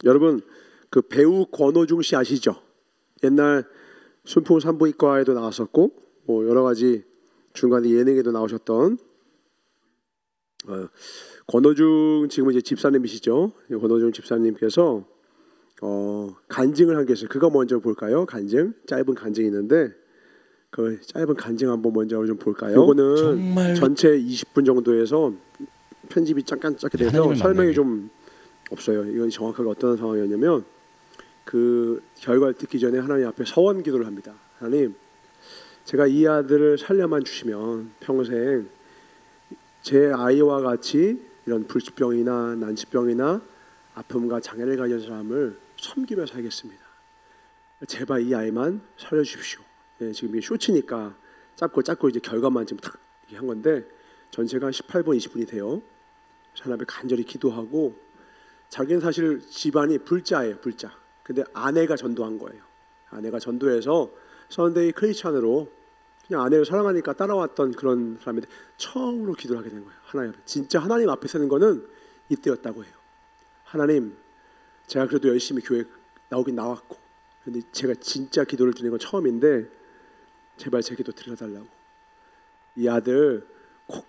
여러분 그 배우 권오중 씨 아시죠? 옛날 순풍 산부인과에도 나왔었고 뭐 여러 가지 중간에 예능에도 나오셨던 권오중 지금 이제 집사님이시죠? 권오중 집사님께서 간증을 한 게 있어요. 그거 먼저 볼까요? 간증, 짧은 간증이 있는데 그 짧은 간증 한번 먼저 좀 볼까요? 이거는 정말... 전체 20분 정도에서 편집이 잠깐 짧게 돼서 설명이 좀 없어요. 이건 정확하게 어떤 상황이었냐면 그 결과를 듣기 전에 하나님 앞에 서원 기도를 합니다. 하나님, 제가 이 아들을 살려만 주시면 평생 제 아이와 같이 이런 불치병이나 난치병이나 아픔과 장애를 가진 사람을 섬기며 살겠습니다. 제발 이 아이만 살려주십시오. 네, 지금 이게 쇼츠니까 짧고 이제 결과만 지금 탁 한 건데 전체가 18분 20분이 돼요. 하나님 앞에 간절히 기도하고 자기는 사실 집안이 불자예요. 불자. 근데 아내가 전도한 거예요. 아내가 전도해서 선데이 크리스찬으로 그냥 아내를 사랑하니까 따라왔던 그런 사람인데 처음으로 기도를 하게 된 거예요. 하나님 앞에. 진짜 하나님 앞에 서는 거는 이때였다고 해요. 하나님, 제가 그래도 열심히 교회 나오긴 나왔고 근데 제가 진짜 기도를 드리는 건 처음인데 제발 제 기도 들려달라고. 이 아들 꼭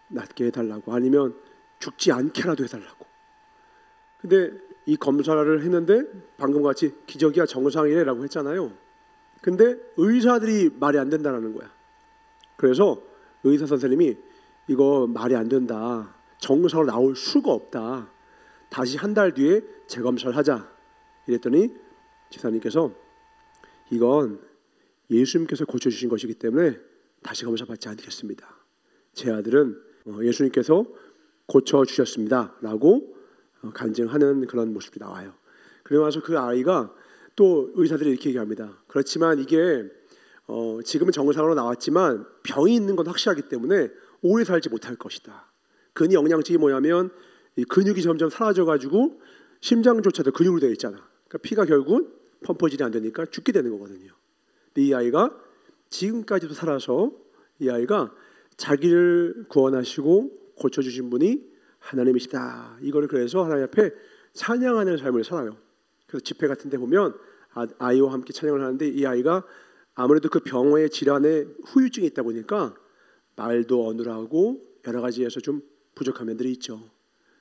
낫게 해달라고, 아니면 죽지 않게라도 해달라고. 근데 이 검사를 했는데 방금 같이 기적이야 정상이래라고 했잖아요. 근데 의사들이 말이 안 된다는 거야. 그래서 의사 선생님이 이거 말이 안 된다, 정상으로 나올 수가 없다, 다시 한 달 뒤에 재검사를 하자 이랬더니 지사님께서 이건 예수님께서 고쳐주신 것이기 때문에 다시 검사받지 않겠습니다. 제 아들은 예수님께서 고쳐주셨습니다 라고 간증하는 그런 모습이 나와요. 그리고 나서 그 아이가 또 의사들이 이렇게 얘기합니다. 그렇지만 이게 지금은 정상으로 나왔지만 병이 있는 건 확실하기 때문에 오래 살지 못할 것이다. 근이 영양직이 뭐냐면 이 근육이 점점 사라져가지고 심장조차도 근육으로 되어 있잖아. 그러니까 피가 결국 펌프질이 안 되니까 죽게 되는 거거든요. 근데 이 아이가 지금까지도 살아서 이 아이가 자기를 구원하시고 고쳐주신 분이 하나님이시다. 이거를 그래서 하나님 앞에 찬양하는 삶을 살아요. 그래서 집회 같은 데 보면 아이와 함께 찬양을 하는데 이 아이가 아무래도 그 병의 질환에 후유증이 있다 보니까 말도 어눌하고 여러 가지에서 좀 부족한 면들이 있죠.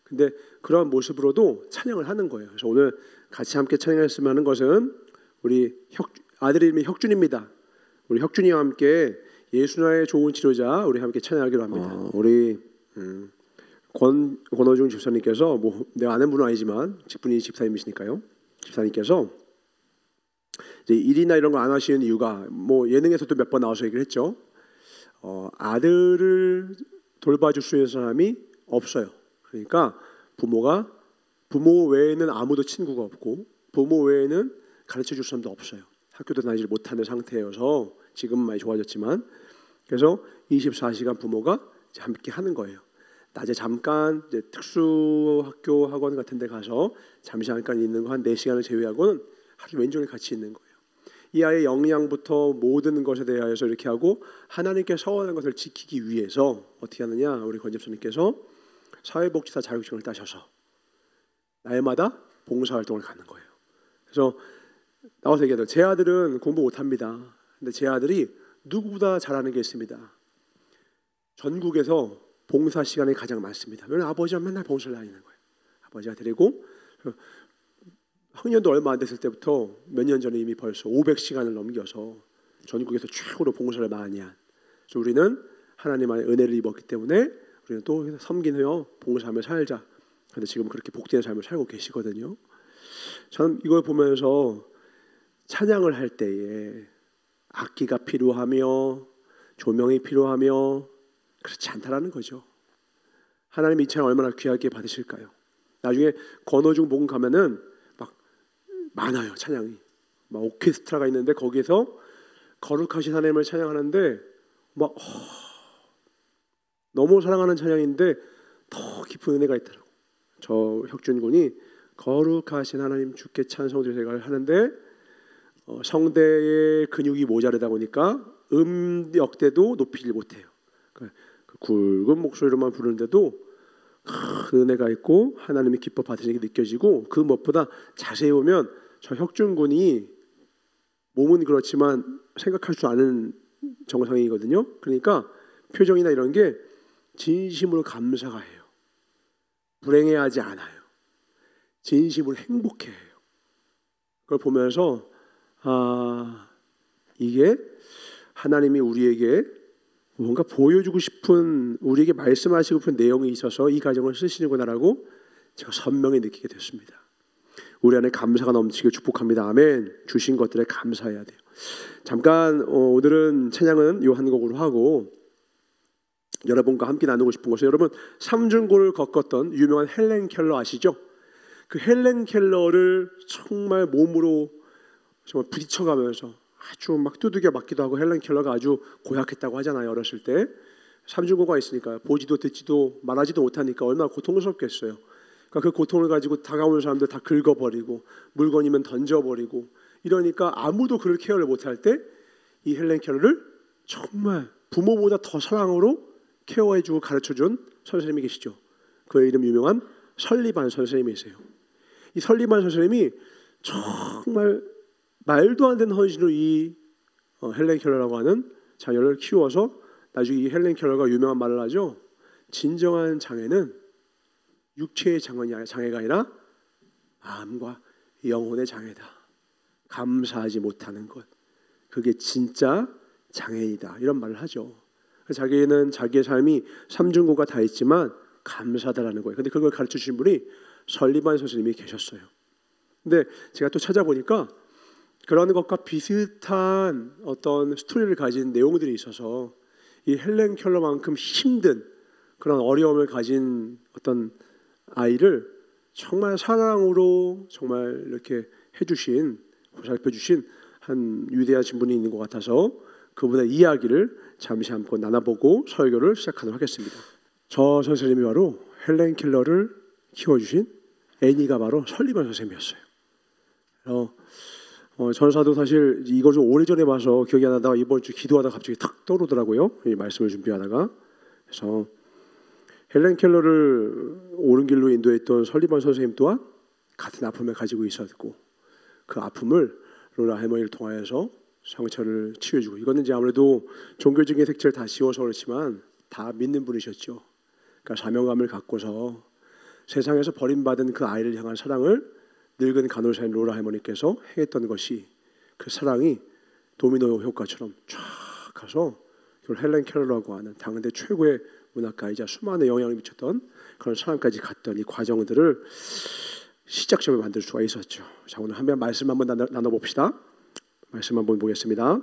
근데 그런 모습으로도 찬양을 하는 거예요. 그래서 오늘 같이 함께 찬양했으면 하는 것은 우리 아들 이름이 혁준입니다. 우리 혁준이와 함께 예수나의 좋은 치료자 우리 함께 찬양하기로 합니다. 우리 권오중 집사님께서 뭐 내가 아는 분은 아니지만 직분이 집사님이시니까요. 집사님께서 이제 일이나 이런 거 안 하시는 이유가 뭐 예능에서도 몇 번 나와서 얘기를 했죠. 아들을 돌봐줄 수 있는 사람이 없어요. 그러니까 부모 외에는 아무도 친구가 없고 부모 외에는 가르쳐줄 사람도 없어요. 학교도 다니지 못하는 상태여서 지금은 많이 좋아졌지만, 그래서 24시간 부모가 이제 함께 하는 거예요. 낮에 잠깐 이제 특수학교 학원 같은 데 가서 잠시 잠깐 있는 거 한 4시간을 제외하고는 하루 왼종일 같이 있는 거예요. 이 아이의 영양부터 모든 것에 대하여서 이렇게 하고 하나님께 서원한 것을 지키기 위해서 어떻게 하느냐, 우리 권 집사님께서 사회복지사 자격증을 따셔서 날마다 봉사활동을 가는 거예요. 그래서 나와서 얘기하더라고요. 제 아들은 공부 못합니다. 근데 제 아들이 누구보다 잘하는 게 있습니다. 전국에서 봉사 시간이 가장 많습니다. 왜냐하면 아버지가 맨날 봉사를 다니는 거예요. 아버지가 데리고 학년도 얼마 안 됐을 때부터 몇 년 전에 이미 벌써 500시간을 넘겨서 전국에서 최고로 봉사를 많이 한. 그래서 우리는 하나님 안에 은혜를 입었기 때문에 우리는 또 섬기며 봉사하며 살자. 그런데 지금 그렇게 복된 삶을 살고 계시거든요. 저는 이걸 보면서 찬양을 할 때에 악기가 필요하며 조명이 필요하며 그렇지 않다라는 거죠. 하나님 이 찬양 얼마나 귀하게 받으실까요? 나중에 권오중 복음 가면은 막 많아요. 찬양이 막 오케스트라가 있는데 거기에서 거룩하신 하나님을 찬양하는데 막 너무 사랑하는 찬양인데 더 깊은 은혜가 있더라고. 저 혁준 군이 거룩하신 하나님 주께 찬송 드리세요 하는데 성대의 근육이 모자르다 보니까 음역대도 높이지 못해요. 그 굵은 목소리로만 부르는데도 큰 은혜가 있고 하나님이 기뻐 받으시는 게 느껴지고, 그 무엇보다 자세히 보면 저 혁준군이 몸은 그렇지만 생각할 줄 아는 정상이거든요. 그러니까 표정이나 이런 게 진심으로 감사가 해요. 불행해하지 않아요. 진심으로 행복해해요. 그걸 보면서 이게 하나님이 우리에게 뭔가 보여주고 싶은, 우리에게 말씀하시고 싶은 내용이 있어서 이 가정을 쓰시는구나라고 제가 선명히 느끼게 됐습니다. 우리 안에 감사가 넘치게 축복합니다. 아멘. 주신 것들에 감사해야 돼요. 잠깐 오늘은 찬양은 요 한 곡으로 하고 여러분과 함께 나누고 싶은 것은, 여러분 삼중고를 겪었던 유명한 헬렌 켈러 아시죠? 그 헬렌 켈러를 정말 몸으로 정말 부딪혀가면서 아주 막 두들겨 맞기도 하고, 헬렌 켈러가 아주 고약했다고 하잖아요. 어렸을 때 삼중고가 있으니까 보지도 듣지도 말하지도 못하니까 얼마나 고통스럽겠어요. 그러니까 그 고통을 가지고 다가오는 사람들 다 긁어버리고 물건이면 던져버리고 이러니까 아무도 그를 케어를 못할 때 이 헬렌 켈러를 정말 부모보다 더 사랑으로 케어해주고 가르쳐준 선생님이 계시죠. 그의 이름 유명한 설리반 선생님이세요. 이 설리반 선생님이 정말 말도 안 되는 헌신으로 이 헬렌 켈러라고 하는 자녀를 키워서 나중에 이 헬렌 켈러가 유명한 말을 하죠. 진정한 장애는 육체의 장애가 아니라 마음과 영혼의 장애다. 감사하지 못하는 것, 그게 진짜 장애이다. 이런 말을 하죠. 자기는 자기의 삶이 삼중고가 다 있지만 감사하다라는 거예요. 근데 그걸 가르쳐 주신 분이 설리반 선생님이 계셨어요. 근데 제가 또 찾아보니까 그런 것과 비슷한 어떤 스토리를 가진 내용들이 있어서 이 헬렌 켈러만큼 힘든 그런 어려움을 가진 어떤 아이를 정말 사랑으로 정말 이렇게 해주신, 보살펴주신 한 위대하신 분이 있는 것 같아서 그분의 이야기를 잠시 한번 나눠보고 설교를 시작하도록 하겠습니다. 저 선생님이 바로 헬렌 켈러를 키워주신 애니가 바로 설리반 선생님이었어요. 전사도 사실 이걸 좀 오래전에 봐서 기억이 안 나다가 이번 주 기도하다가 갑자기 탁 떠오르더라고요. 이 말씀을 준비하다가. 그래서 헬렌 켈러를 옳은 길로 인도했던 설리반 선생님 또한 같은 아픔을 가지고 있었고, 그 아픔을 로라 할머니를 통하여서 상처를 치유해주고, 이거는 이제 아무래도 종교적인 색채를 다 지워서 그렇지만 다 믿는 분이셨죠. 그러니까 사명감을 갖고서 세상에서 버림받은 그 아이를 향한 사랑을 늙은 간호사인 로라 할머니께서 행했던 것이, 그 사랑이 도미노 효과처럼 쫙 가서 헬렌 켈러라고 하는 당대 최고의 문학가이자 수많은 영향을 미쳤던 그런 사람까지 갔던 이 과정들을 시작점을 만들 수가 있었죠. 자, 오늘 한번 말씀 한번 나눠봅시다. 말씀 한번 보겠습니다.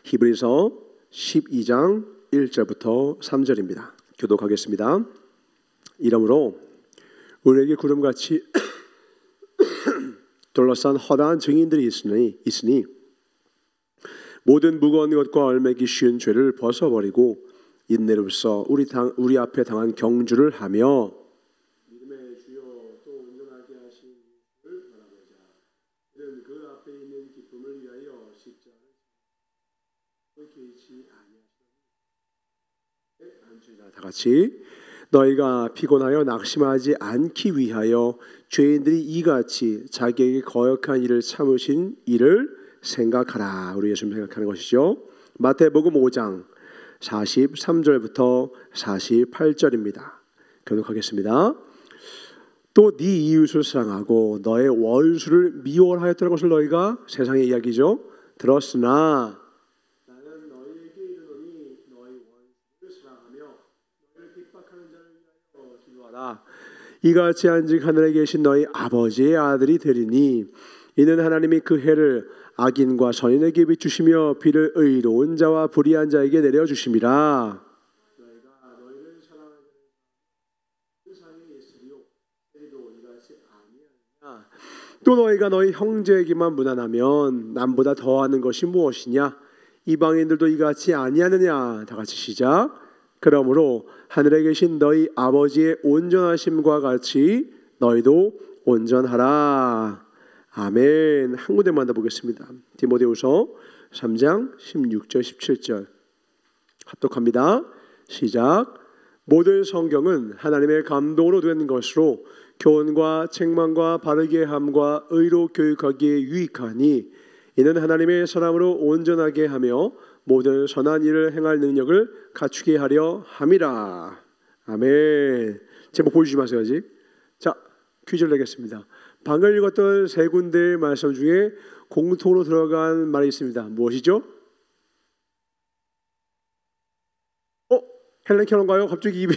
히브리서 12장 1절부터 3절입니다. 교독하겠습니다. 이러므로 우리에게 구름같이 둘러싼 허다한 증인들이 있으니 모든 무거운 것과 얼매기 쉬운 죄를 벗어버리고 인내로써 우리 앞에 당한 경주를 하며 믿음의 주여 또 온전하게 하신 을 바라보자. 이는 그 앞에 있는 기쁨을 위하여 십자가를 개의치 아니하시더니 다 같이 너희가 피곤하여 낙심하지 않기 위하여 죄인들이 이같이 자기에게 거역한 일을 참으신 일을 생각하라. 우리 예수님 생각하는 것이죠. 마태복음 5장 43절부터 48절입니다. 교독하겠습니다. 또 네 이웃을 사랑하고 너의 원수를 미워하였다는 것을 너희가 세상의 이야기죠. 들었으나 나는 너희에게 이르노니 너희 원수를 사랑하며 너희를 핍박하는 자를 위하여 기도하라. 이같이 한즉 하늘에 계신 너희 아버지의 아들이 되리니 이는 하나님이 그 해를 악인과 선인에게 비추시며 비를 의로운 자와 불의한 자에게 내려주심이라. 너희가 너희를 사랑하는 세상에 있으리요 그리도 이같이 아니하느냐. 또 너희가 너희 형제에게만 무난하면 남보다 더하는 것이 무엇이냐. 이방인들도 이같이 아니하느냐. 다 같이 시작. 그러므로 하늘에 계신 너희 아버지의 온전하심과 같이 너희도 온전하라. 아멘. 한 군데만 더 보겠습니다. 디모데후서 3장 16절 17절 합독합니다. 시작. 모든 성경은 하나님의 감동으로 된 것으로 교훈과 책망과 바르게 함과 의로 교육하기에 유익하니 이는 하나님의 사람으로 온전하게 하며 모든 선한 일을 행할 능력을 갖추게 하려 함이라. 아멘. 제목 보여주지 마세요 아직. 자, 퀴즈를 내겠습니다. 방금 읽었던 세 군데의 말씀 중에 공통으로 들어간 말이 있습니다. 무엇이죠? 헬렌 켈러인가요? 갑자기 입이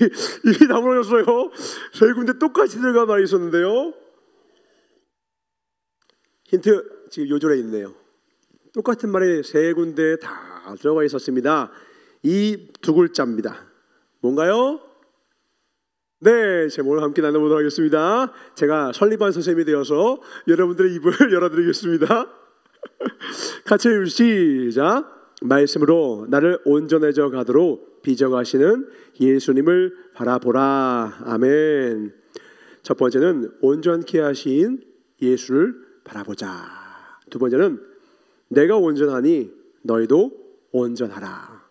다물어졌어요. 세 군데 똑같이 들어간 말이 있었는데요. 힌트 지금 요절에 있네요. 똑같은 말이 세 군데 다 들어가 있었습니다. 이 두 글자입니다. 뭔가요? 네, 제목을 함께 나눠보도록 하겠습니다. 제가 설리반 선생님이 되어서 여러분들의 입을 열어드리겠습니다. 같이 시작. 말씀으로 나를 온전해져 가도록 빚어가시는 예수님을 바라보라. 아멘. 첫 번째는 온전케 하신 예수를 바라보자. 두 번째는 내가 온전하니 너희도 온전하라.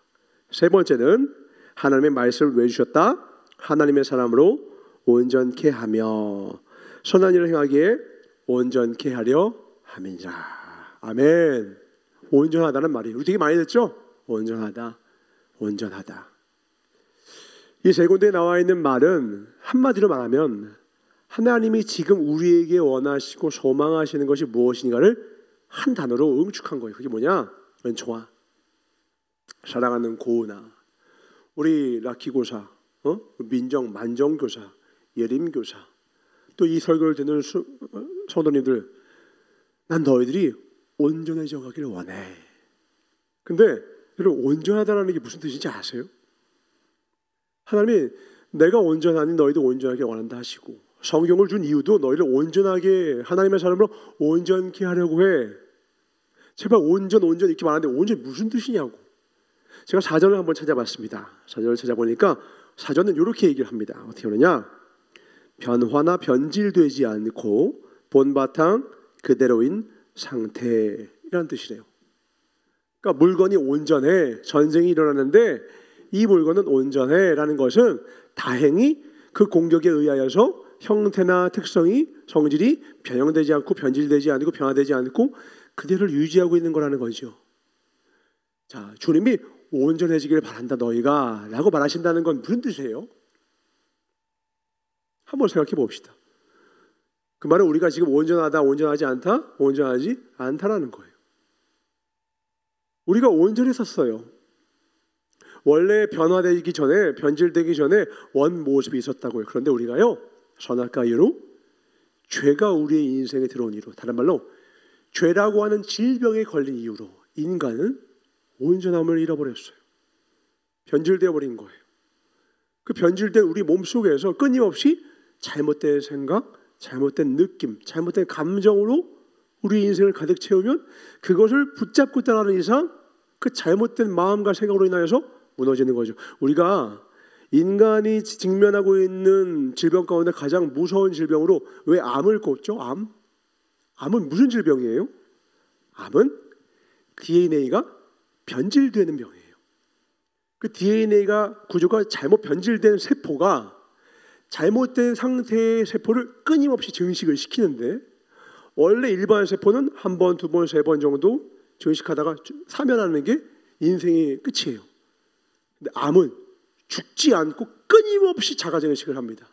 세 번째는 하나님의 말씀을 왜 주셨다? 하나님의 사람으로 온전케 하며 선한 일을 행하기에 온전케 하려 함이니라. 아멘. 온전하다는 말이 우리 되게 많이 듣죠? 온전하다, 온전하다. 이 세 군데에 나와 있는 말은 한마디로 말하면 하나님이 지금 우리에게 원하시고 소망하시는 것이 무엇인가를 한 단어로 응축한 거예요. 그게 뭐냐? 은총아, 사랑하는 고은아, 우리 라키고사, 민정 만정교사, 예림교사, 또 이 설교를 듣는 성도님들, 난 너희들이 온전해져 가기를 원해. 근데 여러분, 온전하다는 게 무슨 뜻인지 아세요? 하나님이 내가 온전하니 너희도 온전하게 원한다 하시고 성경을 준 이유도 너희를 온전하게 하나님의 사람으로 온전케 하려고 해. 제발 온전 이렇게 말하는데 온전 무슨 뜻이냐고. 제가 사전을 한번 찾아봤습니다. 사전을 찾아보니까 사전은 이렇게 얘기를 합니다. 어떻게 하느냐? 변화나 변질되지 않고 본바탕 그대로인 상태라는 뜻이래요. 그러니까 물건이 온전해, 전쟁이 일어났는데 이 물건은 온전해라는 것은 다행히 그 공격에 의하여서 형태나 특성이, 성질이 변형되지 않고 변질되지 않고 변화되지 않고 그대로 유지하고 있는 거라는 거죠. 자, 주님이 온전해지기를 바란다 너희가 라고 말하신다는 건 무슨 뜻이에요? 한번 생각해 봅시다. 그 말은 우리가 지금 온전하다, 온전하지 않다, 온전하지 않다라는 거예요. 우리가 온전했었어요. 원래 변화되기 전에, 변질되기 전에 원 모습이 있었다고요. 그런데 우리가요, 선악과 이유로 죄가 우리의 인생에 들어온 이유로, 다른 말로 죄라고 하는 질병에 걸린 이유로 인간은 온전함을 잃어버렸어요. 변질되어 버린 거예요. 그 변질된 우리 몸속에서 끊임없이 잘못된 생각, 잘못된 느낌, 잘못된 감정으로 우리 인생을 가득 채우면 그것을 붙잡고 따라가는 이상 그 잘못된 마음과 생각으로 인하여서 무너지는 거죠. 우리가 인간이 직면하고 있는 질병 가운데 가장 무서운 질병으로 왜 암을 꼽죠? 암은 무슨 질병이에요? 암은 DNA가 변질되는 병이에요. 그 DNA가 구조가 잘못 변질된 세포가 잘못된 상태의 세포를 끊임없이 증식을 시키는데 원래 일반 세포는 한 번, 두 번, 세 번 정도 증식하다가 사면하는 게 인생의 끝이에요. 근데 암은 죽지 않고 끊임없이 자가 증식을 합니다.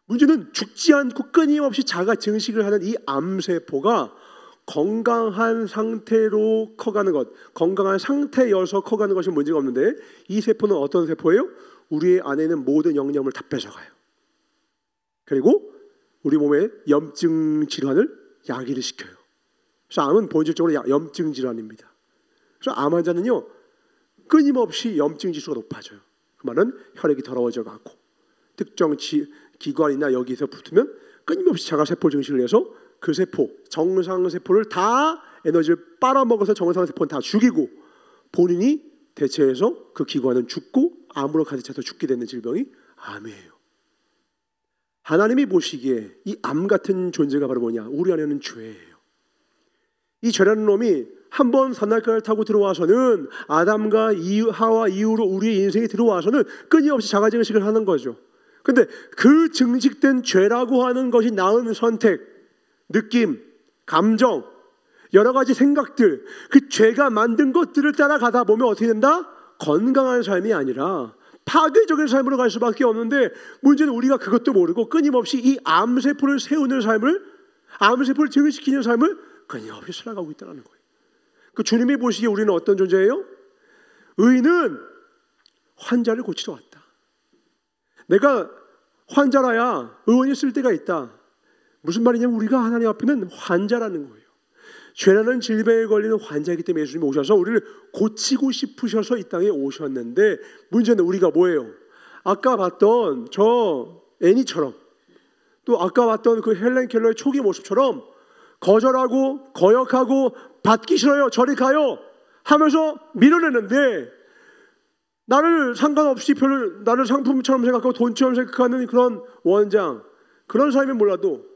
문제는 죽지 않고 끊임없이 자가 증식을 하는 이 암세포가 건강한 상태로 커가는 것, 건강한 상태여서 커가는 것이 문제가 없는데 이 세포는 어떤 세포예요? 우리 안에 있는 모든 영양을 다 뺏어가요. 그리고 우리 몸에 염증 질환을 야기를 시켜요. 그래서 암은 본질적으로 염증 질환입니다. 그래서 암 환자는요, 끊임없이 염증 지수가 높아져요. 그 말은 혈액이 더러워져 가고 특정 기관이나 여기서 붙으면 끊임없이 자가세포 증식을 해서 그 세포, 정상세포를 다 에너지를 빨아먹어서 정상세포는 다 죽이고 본인이 대체해서 그 기관은 죽고 암으로 가득 차서 죽게 되는 질병이 암이에요. 하나님이 보시기에 이 암 같은 존재가 바로 뭐냐? 우리 안에는 죄예요. 이 죄라는 놈이 한번 산악가를 타고 들어와서는 아담과 하와 이후로 우리의 인생에 들어와서는 끊임없이 자가증식을 하는 거죠. 근데 그 증식된 죄라고 하는 것이 낳은 선택, 느낌, 감정, 여러 가지 생각들, 그 죄가 만든 것들을 따라가다 보면 어떻게 된다? 건강한 삶이 아니라 파괴적인 삶으로 갈 수밖에 없는데, 문제는 우리가 그것도 모르고 끊임없이 이 암세포를 세우는 삶을, 암세포를 증식시키는 삶을 끊임없이 살아가고 있다는 거예요. 그 주님이 보시기에 우리는 어떤 존재예요? 의인은 환자를 고치러 왔다. 내가 환자라야 의원이 쓸 때가 있다. 무슨 말이냐면 우리가 하나님 앞에는 환자라는 거예요. 죄라는 질병에 걸리는 환자이기 때문에 예수님이 오셔서 우리를 고치고 싶으셔서 이 땅에 오셨는데, 문제는 우리가 뭐예요? 아까 봤던 저 애니처럼, 또 아까 봤던 그 헬렌 켈러의 초기 모습처럼 거절하고 거역하고 받기 싫어요, 저리 가요 하면서 밀어내는데, 나를 상관없이 별로 나를 상품처럼 생각하고 돈처럼 생각하는 그런 원장, 그런 사람이 몰라도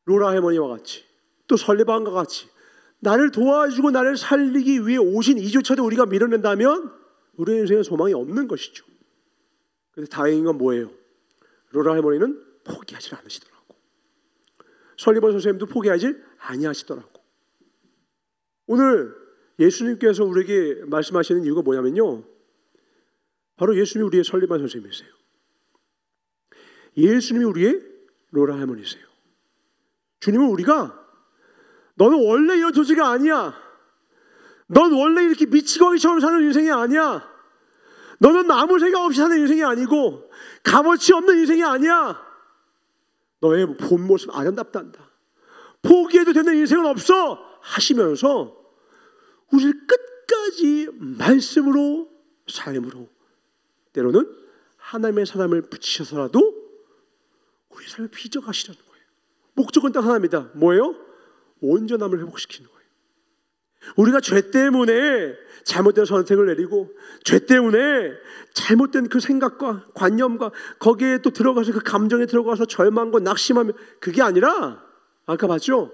로라 할머니와 같이, 또 설리반과 같이 나를 도와주고 나를 살리기 위해 오신 이조차도 우리가 밀어낸다면 우리의 인생에 소망이 없는 것이죠. 그런데 다행인 건 뭐예요? 로라 할머니는 포기하지 않으시더라고. 설리반 선생님도 포기하지 아니하시더라고. 오늘 예수님께서 우리에게 말씀하시는 이유가 뭐냐면요, 바로 예수님이 우리의 설리반 선생님이세요. 예수님이 우리의 로라 할머니세요. 주님은 우리가 너는 원래 이런 조지가 아니야, 넌 원래 이렇게 미치광이처럼 사는 인생이 아니야, 너는 아무 생각 없이 사는 인생이 아니고 값어치 없는 인생이 아니야, 너의 본 모습 아름답단다, 포기해도 되는 인생은 없어 하시면서 우리를 끝까지 말씀으로, 삶으로, 때로는 하나님의 사람을 붙이셔서라도 우리 삶을 빚어가시려는 거예요. 목적은 딱 하나입니다. 뭐예요? 온전함을 회복시키는 거예요. 우리가 죄 때문에 잘못된 선택을 내리고, 죄 때문에 잘못된 그 생각과 관념과 거기에 또 들어가서 그 감정에 들어가서 절망과 낙심하면, 그게 아니라 아까 봤죠?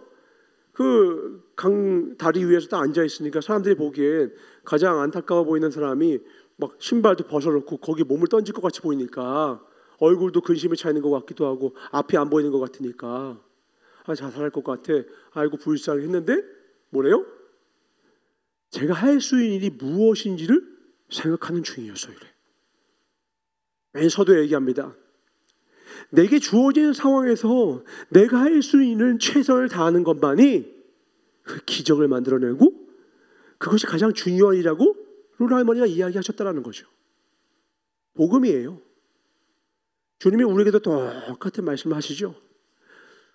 그 강 다리 위에서 딱 앉아 있으니까 사람들이 보기엔 가장 안타까워 보이는 사람이 막 신발도 벗어놓고 거기 몸을 던질 것 같이 보이니까, 얼굴도 근심에 차 있는 것 같기도 하고 앞이 안 보이는 것 같으니까 자살할 것 같아, 아이고 불쌍했는데 뭐래요? 제가 할 수 있는 일이 무엇인지를 생각하는 중이었어요. 맨 서두에 얘기합니다. 내게 주어진 상황에서 내가 할 수 있는 최선을 다하는 것만이 그 기적을 만들어내고, 그것이 가장 중요한 일이라고 로라 할머니가 이야기하셨다는 거죠. 복음이에요. 주님이 우리에게도 똑같은 말씀을 하시죠.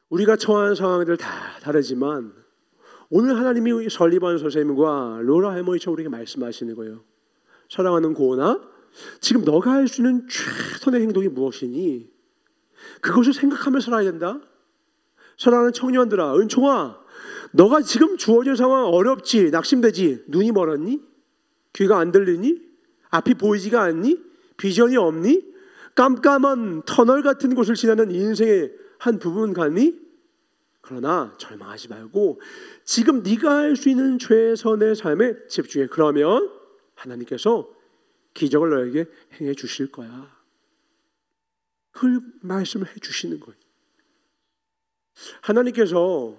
우리가 처한 상황들 다 다르지만 오늘 하나님이 설리반 선생님과 로라 할머니처럼 우리에게 말씀하시는 거예요. 사랑하는 고은아, 지금 너가 할 수 있는 최선의 행동이 무엇이니? 그것을 생각하며 살아야 된다. 사랑하는 청년들아, 은총아, 너가 지금 주어진 상황 어렵지, 낙심되지, 눈이 멀었니? 귀가 안 들리니? 앞이 보이지가 않니? 비전이 없니? 깜깜한 터널 같은 곳을 지나는 인생의 한 부분 같니? 그러나 절망하지 말고 지금 네가 할 수 있는 최선의 삶에 집중해. 그러면 하나님께서 기적을 너에게 행해 주실 거야. 그 말씀을 해 주시는 거예요. 하나님께서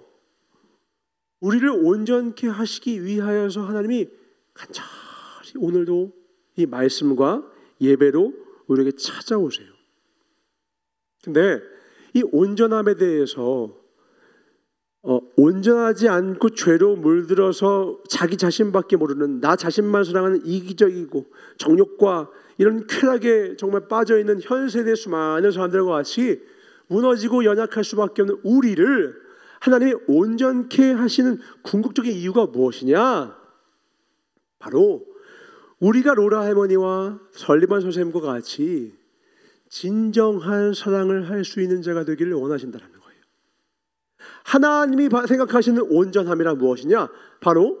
우리를 온전케 하시기 위하여서 하나님이 간절히 오늘도 이 말씀과 예배로 우리에게 찾아오세요. 근데 이 온전함에 대해서 온전하지 않고 죄로 물들어서 자기 자신밖에 모르는, 나 자신만 사랑하는 이기적이고 정욕과 이런 쾌락에 정말 빠져있는 현 세대 수많은 사람들과 같이 무너지고 연약할 수밖에 없는 우리를 하나님이 온전케 하시는 궁극적인 이유가 무엇이냐? 바로 우리가 로라 할머니와 설리반 선생님과 같이 진정한 사랑을 할 수 있는 자가 되기를 원하신다는 거예요. 하나님이 생각하시는 온전함이란 무엇이냐? 바로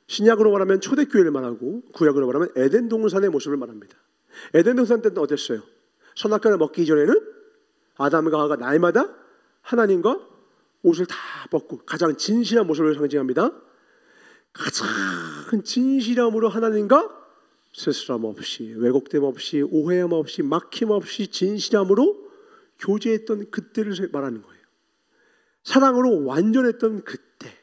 신약으로 말하면 초대교회를 말하고, 구약으로 말하면 에덴 동산의 모습을 말합니다. 에덴 동산 때는 어땠어요? 선악과를 먹기 전에는 아담과 하와가 날마다 하나님과 옷을 다 벗고 가장 진실한 모습을 상징합니다. 가장 진실함으로 하나님과 스스럼 없이, 왜곡됨 없이, 오해함 없이, 막힘 없이 진실함으로 교제했던 그때를 말하는 거예요. 사랑으로 완전했던 그때.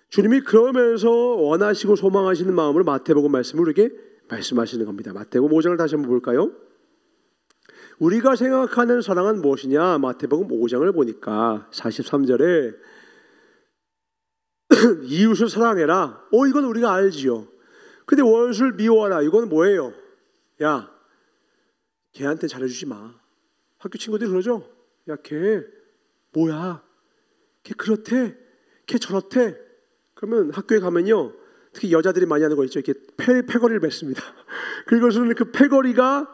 주님이 그러면서 원하시고 소망하시는 마음으로 마태복음 말씀을 우리에게 말씀하시는 겁니다. 마태복음 5장을 다시 한번 볼까요? 우리가 생각하는 사랑은 무엇이냐? 마태복음 5장을 보니까 43절에 이웃을 사랑해라. 이건 우리가 알지요. 근데 원수를 미워하라. 이건 뭐예요? 야, 걔한테 잘해주지 마. 학교 친구들이 그러죠? 야, 걔 뭐야? 걔 그렇대. 걔 저렇대. 그러면 학교에 가면요, 특히 여자들이 많이 하는 거 있죠. 이렇게 패거리를 맺습니다. 그리고서는 그 패거리가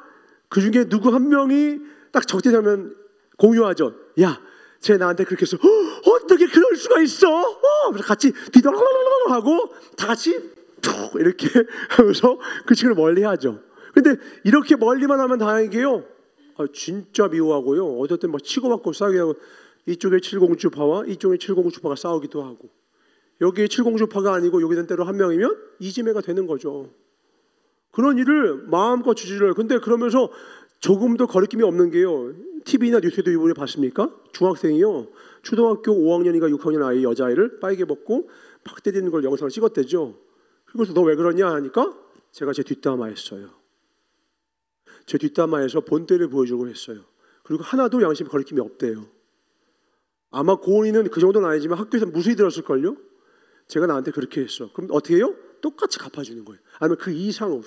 그 중에 누구 한 명이 딱 적대되면 공유하죠. 야, 쟤 나한테 그렇게 했어. 어떻게 그럴 수가 있어? 그래서 같이 뒤돌아가고 하고 다 같이 이렇게 하면서 그 친구를 멀리하죠. 근데 이렇게 멀리만 하면 다행이게요. 진짜 미워하고요. 어떨 땐 막 치고받고 싸우게 하고, 이쪽에 칠공주파와 이쪽에 칠공주파가 싸우기도 하고, 여기에 칠공주파가 아니고 여기는 때로 한 명이면 이지매가 되는 거죠. 그런 일을 마음껏 주지를. 근데 그러면서 조금도 거리낌이 없는 게요, TV나 뉴스에도 이번에 봤습니까? 중학생이요, 초등학교 5학년인가 6학년 아이, 여자아이를 빨개 벗고 팍 때리는 걸 영상을 찍었대죠. 그래서 너 왜 그러냐 하니까 제가 제 뒷담화했어요. 제 뒷담화에서 본때를 보여주고 했어요. 그리고 하나도 양심 거리낌이 없대요. 아마 고은이는 그 정도는 아니지만 학교에서 무수히 들었을걸요. 제가 나한테 그렇게 했어. 그럼 어떻게 해요? 똑같이 갚아주는 거예요. 아니면 그 이상으로.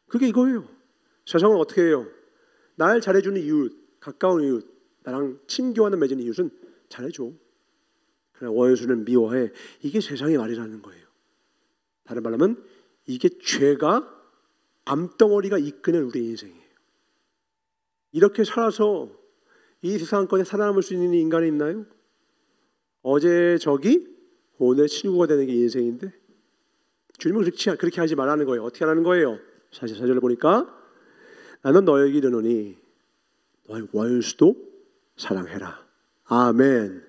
그게 이거예요. 세상은 어떻게 해요? 날 잘해주는 이웃, 가까운 이웃, 나랑 친교하는 맺은 이웃은 잘해줘. 그러나 원수는 미워해. 이게 세상의 말이라는 거예요. 다른 말로 하면 이게 죄가 암덩어리가 이끄는 우리 인생이에요. 이렇게 살아서 이 세상권에 살아남을 수 있는 인간이 있나요? 어제 적이 오늘 친구가 되는 게 인생인데, 주님은 그렇게 하지 말라는 거예요. 어떻게 하라는 거예요? 44절을 보니까 나는 너에게 이르노니 너의 원수도 사랑해라. 아멘.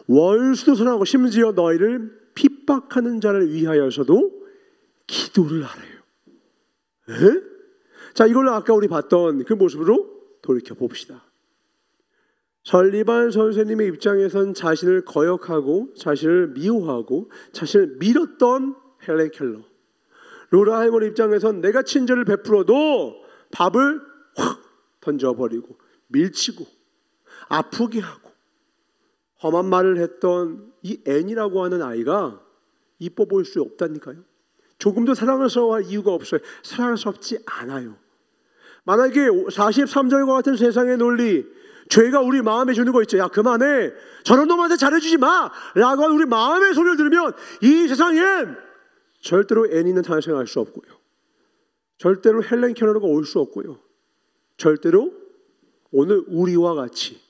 원수도 사랑하고 심지어 너희를 핍박하는 자를 위하여서도 기도를 하래요. 에? 자, 이걸로 아까 우리 봤던 그 모습으로 돌이켜 봅시다. 설리반 선생님의 입장에선 자신을 거역하고 자신을 미워하고 자신을 밀었던 헬렌 켈러, 로라 할머니 입장에선 내가 친절을 베풀어도 밥을 확 던져버리고 밀치고 아프게 하고 험한 말을 했던 이 앤이라고 하는 아이가 이뻐 보일 수 없다니까요. 조금도 사랑스러워할 이유가 없어요. 사랑스럽지 않아요. 만약에 43절과 같은 세상의 논리, 죄가 우리 마음에 주는 거 있죠. 야, 그만해, 저런 놈한테 잘해주지 마 라고 하는 우리 마음의 소리를 들으면 이 세상엔 절대로 애니는 탄생할 수 없고요, 절대로 헬렌 켈러가 올 수 없고요, 절대로 오늘 우리와 같이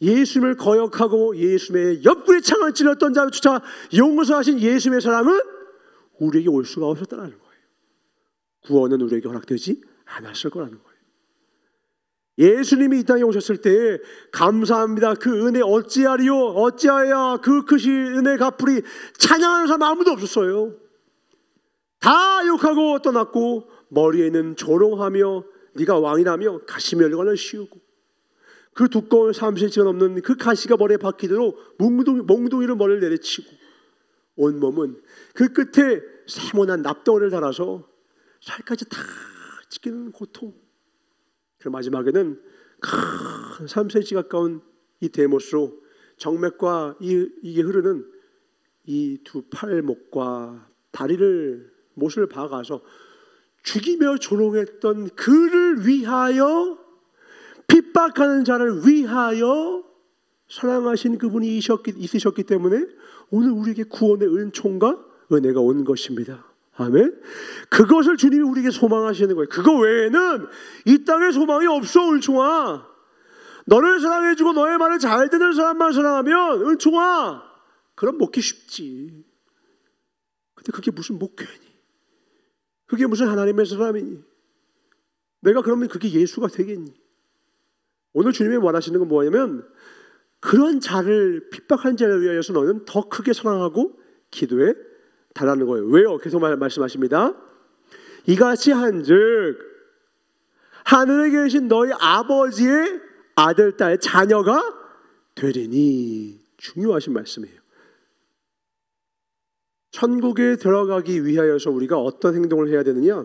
예수님을 거역하고 예수님의 옆구리 창을 찔렀던 자조차 용서하신 예수님의 사랑은 우리에게 올 수가 없었다는 거예요. 구원은 우리에게 허락되지 않았을 거라는 거예요. 예수님이 이 땅에 오셨을 때 감사합니다, 그 은혜 어찌하리요, 어찌하여야 그 크신 은혜 갚으리, 찬양하는 사람 아무도 없었어요. 다 욕하고 떠났고 머리에는 조롱하며 네가 왕이라며 가시면류관을 씌우고 그 두꺼운 30cm가 넘는 그 가시가 머리에 박히도록 몽둥이로 머리를 내리치고 온몸은 그 끝에 세모난 납덩어리를 달아서 살까지 다 찢기는 고통. 그 마지막에는 큰 3cm 가까운 이 대못으로 정맥과 이게 흐르는 이 두 팔목과 다리를 못을 박아서 죽이며 조롱했던 그를 위하여, 핍박하는 자를 위하여 사랑하신 그분이 있으셨기 때문에 오늘 우리에게 구원의 은총과 은혜가 온 것입니다. 아멘. 그것을 주님이 우리에게 소망하시는 거예요. 그거 외에는 이 땅에 소망이 없어. 은총아, 너를 사랑해주고 너의 말을 잘 듣는 사람만 사랑하면 은총아, 그럼 먹기 쉽지. 근데 그게 무슨 목회니? 그게 무슨 하나님의 사람이니? 내가 그러면 그게 예수가 되겠니? 오늘 주님이 원하시는 건 뭐냐면 그런 자를, 핍박한 자를 위하여서 너는 더 크게 사랑하고 기도에 달라는 거예요. 왜요? 계속 말씀하십니다. 이같이 한즉 하늘에 계신 너희 아버지의 아들, 딸, 자녀가 되리니. 중요하신 말씀이에요. 천국에 들어가기 위하여서 우리가 어떤 행동을 해야 되느냐?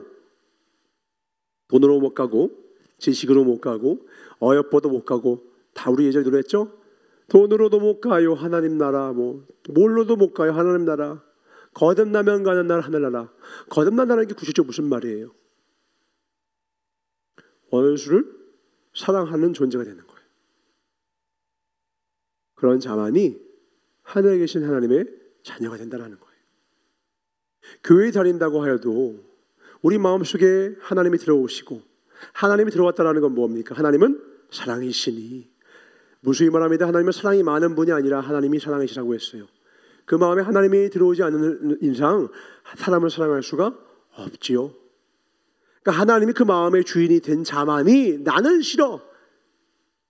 돈으로 못 가고, 지식으로 못 가고, 어여뻐도 못 가고, 다 우리 예전에 노래했죠? 돈으로도 못 가요 하나님 나라, 뭘로도 못 가요 하나님 나라, 거듭나면 가는 나라 하늘나라. 거듭난다는 게 구체적으로 무슨 말이에요? 원수를 사랑하는 존재가 되는 거예요. 그런 자만이 하늘에 계신 하나님의 자녀가 된다는 거예요. 교회에 다닌다고 하여도 우리 마음속에 하나님이 들어오시고, 하나님이 들어왔다는 건 뭡니까? 하나님은 사랑이시니. 무수히 말합니다. 하나님은 사랑이 많은 분이 아니라 하나님이 사랑이시라고 했어요. 그 마음에 하나님이 들어오지 않는 이상 사람을 사랑할 수가 없지요. 그러니까 하나님이 그 마음의 주인이 된 자만이 나는 싫어,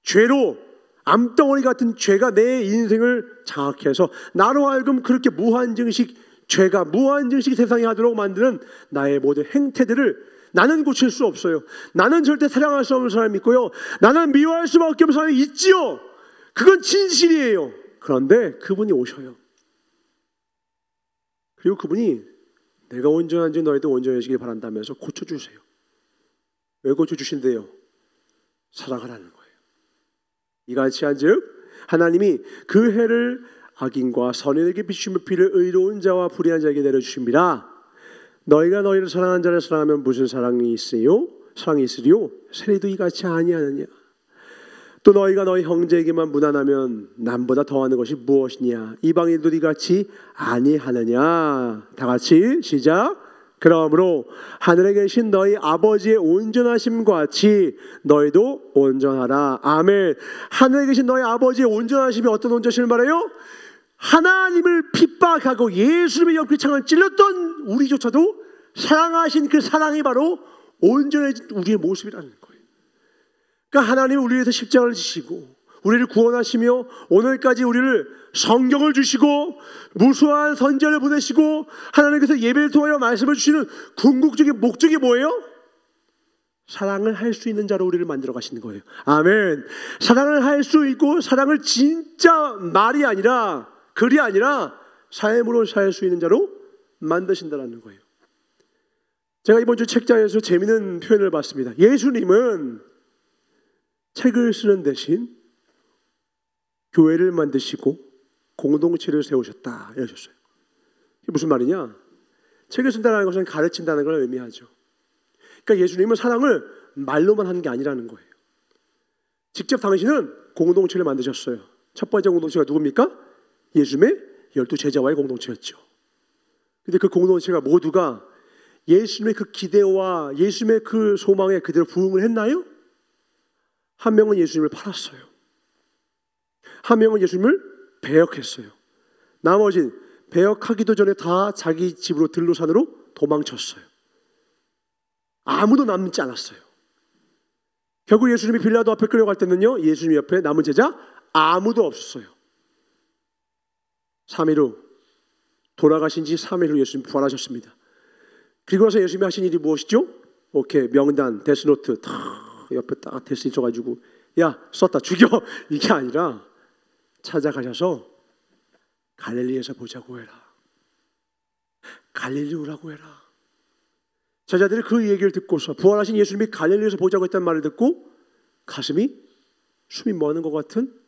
죄로 암덩어리 같은 죄가 내 인생을 장악해서 나로 하여금 그렇게 무한증식, 죄가 무한증식 세상에 하도록 만드는 나의 모든 행태들을 나는 고칠 수 없어요. 나는 절대 사랑할 수 없는 사람이 있고요, 나는 미워할 수밖에 없는 사람이 있지요. 그건 진실이에요. 그런데 그분이 오셔요. 그리고 그분이 내가 온전한지 너희도 온전해지길 바란다면서 고쳐주세요. 왜 고쳐주신대요? 사랑하라는 거예요. 이같이 한즉 하나님이 그 해를 악인과 선인에게 비추며 비를 의로운 자와 불의한 자에게 내려주십니다. 너희가 너희를 사랑하는 자를 사랑하면 무슨 사랑이 있으요? 사랑이 있으리요? 세리도 이같이 아니하느냐? 또 너희가 너희 형제에게만 무난하면 남보다 더하는 것이 무엇이냐? 이방인도 이같이 아니하느냐? 다 같이 시작. 그러므로 하늘에 계신 너희 아버지의 온전하심과 같이 너희도 온전하라. 아멘. 하늘에 계신 너희 아버지의 온전하심이 어떤 온전하심을 말해요? 하나님을 핍박하고 예수님의 옆구리창을 찔렀던 우리조차도 사랑하신 그 사랑이 바로 온전해진 우리의 모습이라는 거예요. 그러니까 하나님은 우리를 위해서 십자가를 지시고 우리를 구원하시며 오늘까지 우리를 성경을 주시고 무수한 선지자를 보내시고 하나님께서 예배를 통하여 말씀을 주시는 궁극적인 목적이 뭐예요? 사랑을 할 수 있는 자로 우리를 만들어 가시는 거예요. 아멘. 사랑을 할 수 있고 사랑을 진짜 말이 아니라 글이 아니라 삶으로 살 수 있는 자로 만드신다는 거예요. 제가 이번 주 책자에서 재미있는 표현을 봤습니다. 예수님은 책을 쓰는 대신 교회를 만드시고 공동체를 세우셨다 이러셨어요. 이게 무슨 말이냐? 책을 쓴다는 것은 가르친다는 걸 의미하죠. 그러니까 예수님은 사랑을 말로만 하는 게 아니라는 거예요. 직접 당신은 공동체를 만드셨어요. 첫 번째 공동체가 누굽니까? 예수님의 12제자와의 공동체였죠. 근데 그 공동체가 모두가 예수님의 그 기대와 예수님의 그 소망에 그대로 부응을 했나요? 한 명은 예수님을 팔았어요. 한 명은 예수님을 배역했어요. 나머지는 배역하기도 전에 다 자기 집으로 들로산으로 도망쳤어요. 아무도 남지 않았어요. 결국 예수님이 빌라도 앞에 끌려갈 때는요, 예수님 옆에 남은 제자 아무도 없었어요. 3일 후, 돌아가신 지 3일 후 예수님 부활하셨습니다. 그리고 나서 예수님이 하신 일이 무엇이죠? 오케이, 명단, 데스노트 탁 옆에 딱 데스 있어가지고 야 썼다 죽여 이게 아니라 찾아가셔서 갈릴리에서 보자고 해라. 갈릴리 오라고 해라. 제자들이 그 얘기를 듣고서 부활하신 예수님이 갈릴리에서 보자고 했다는 말을 듣고 가슴이 숨이 멎는 것 같은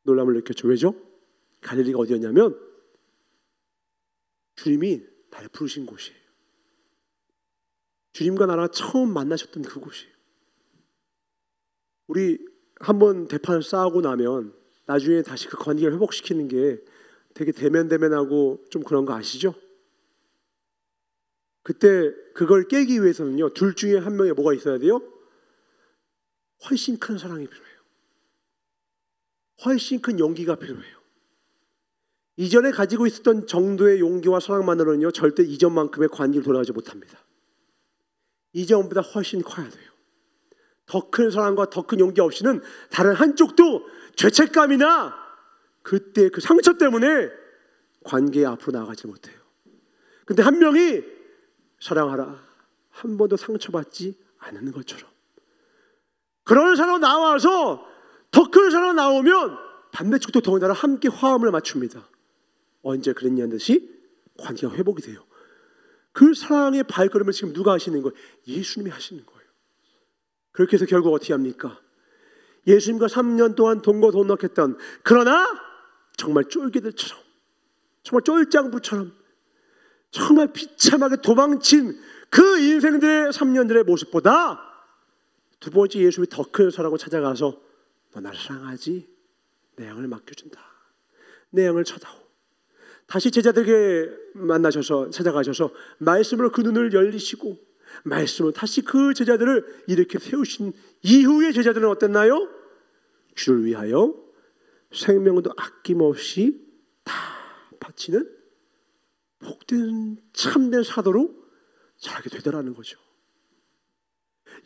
놀람을 느꼈죠. 왜죠? 갈릴리가 어디였냐면 주님이 날 부르신 곳이에요. 주님과 나랑 처음 만나셨던 그곳이에요. 우리 한번 대판을 쌓고 나면 나중에 다시 그 관계를 회복시키는 게 되게 대면대면하고 좀 그런 거 아시죠? 그때 그걸 깨기 위해서는요, 둘 중에 한 명에 뭐가 있어야 돼요? 훨씬 큰 사랑이 필요해요. 훨씬 큰 용기가 필요해요. 이전에 가지고 있었던 정도의 용기와 사랑만으로는요, 절대 이전만큼의 관계를 돌아가지 못합니다. 이전보다 훨씬 커야 돼요. 더 큰 사랑과 더 큰 용기 없이는 다른 한쪽도 죄책감이나 그때 그 상처 때문에 관계에 앞으로 나아가지 못해요. 근데 한 명이 사랑하라, 한 번도 상처받지 않는 것처럼. 그런 사람 나와서 더 큰 사람 나오면 반대쪽도 더군다나 함께 화음을 맞춥니다. 언제 그랬냐는 듯이 관계가 회복이 돼요. 그 사랑의 발걸음을 지금 누가 하시는 거예요? 예수님이 하시는 거예요. 그렇게 해서 결국 어떻게 합니까? 예수님과 3년 동안 동거동락했던, 그러나 정말 쫄개들처럼, 정말 쫄장부처럼 정말 비참하게 도망친 그 인생들의 3년들의 모습보다 두 번째 예수님이 더 큰 사랑으로 찾아가서 너 나를 사랑하지? 내 양을 맡겨준다. 내 양을 쳐다오. 다시 제자들에게 찾아가셔서 말씀으로 그 눈을 열리시고 말씀으로 다시 그 제자들을 이렇게 세우신 이후의 제자들은 어땠나요? 주를 위하여 생명도 아낌없이 다 바치는 복된 참된 사도로 자라게 되더라는 거죠.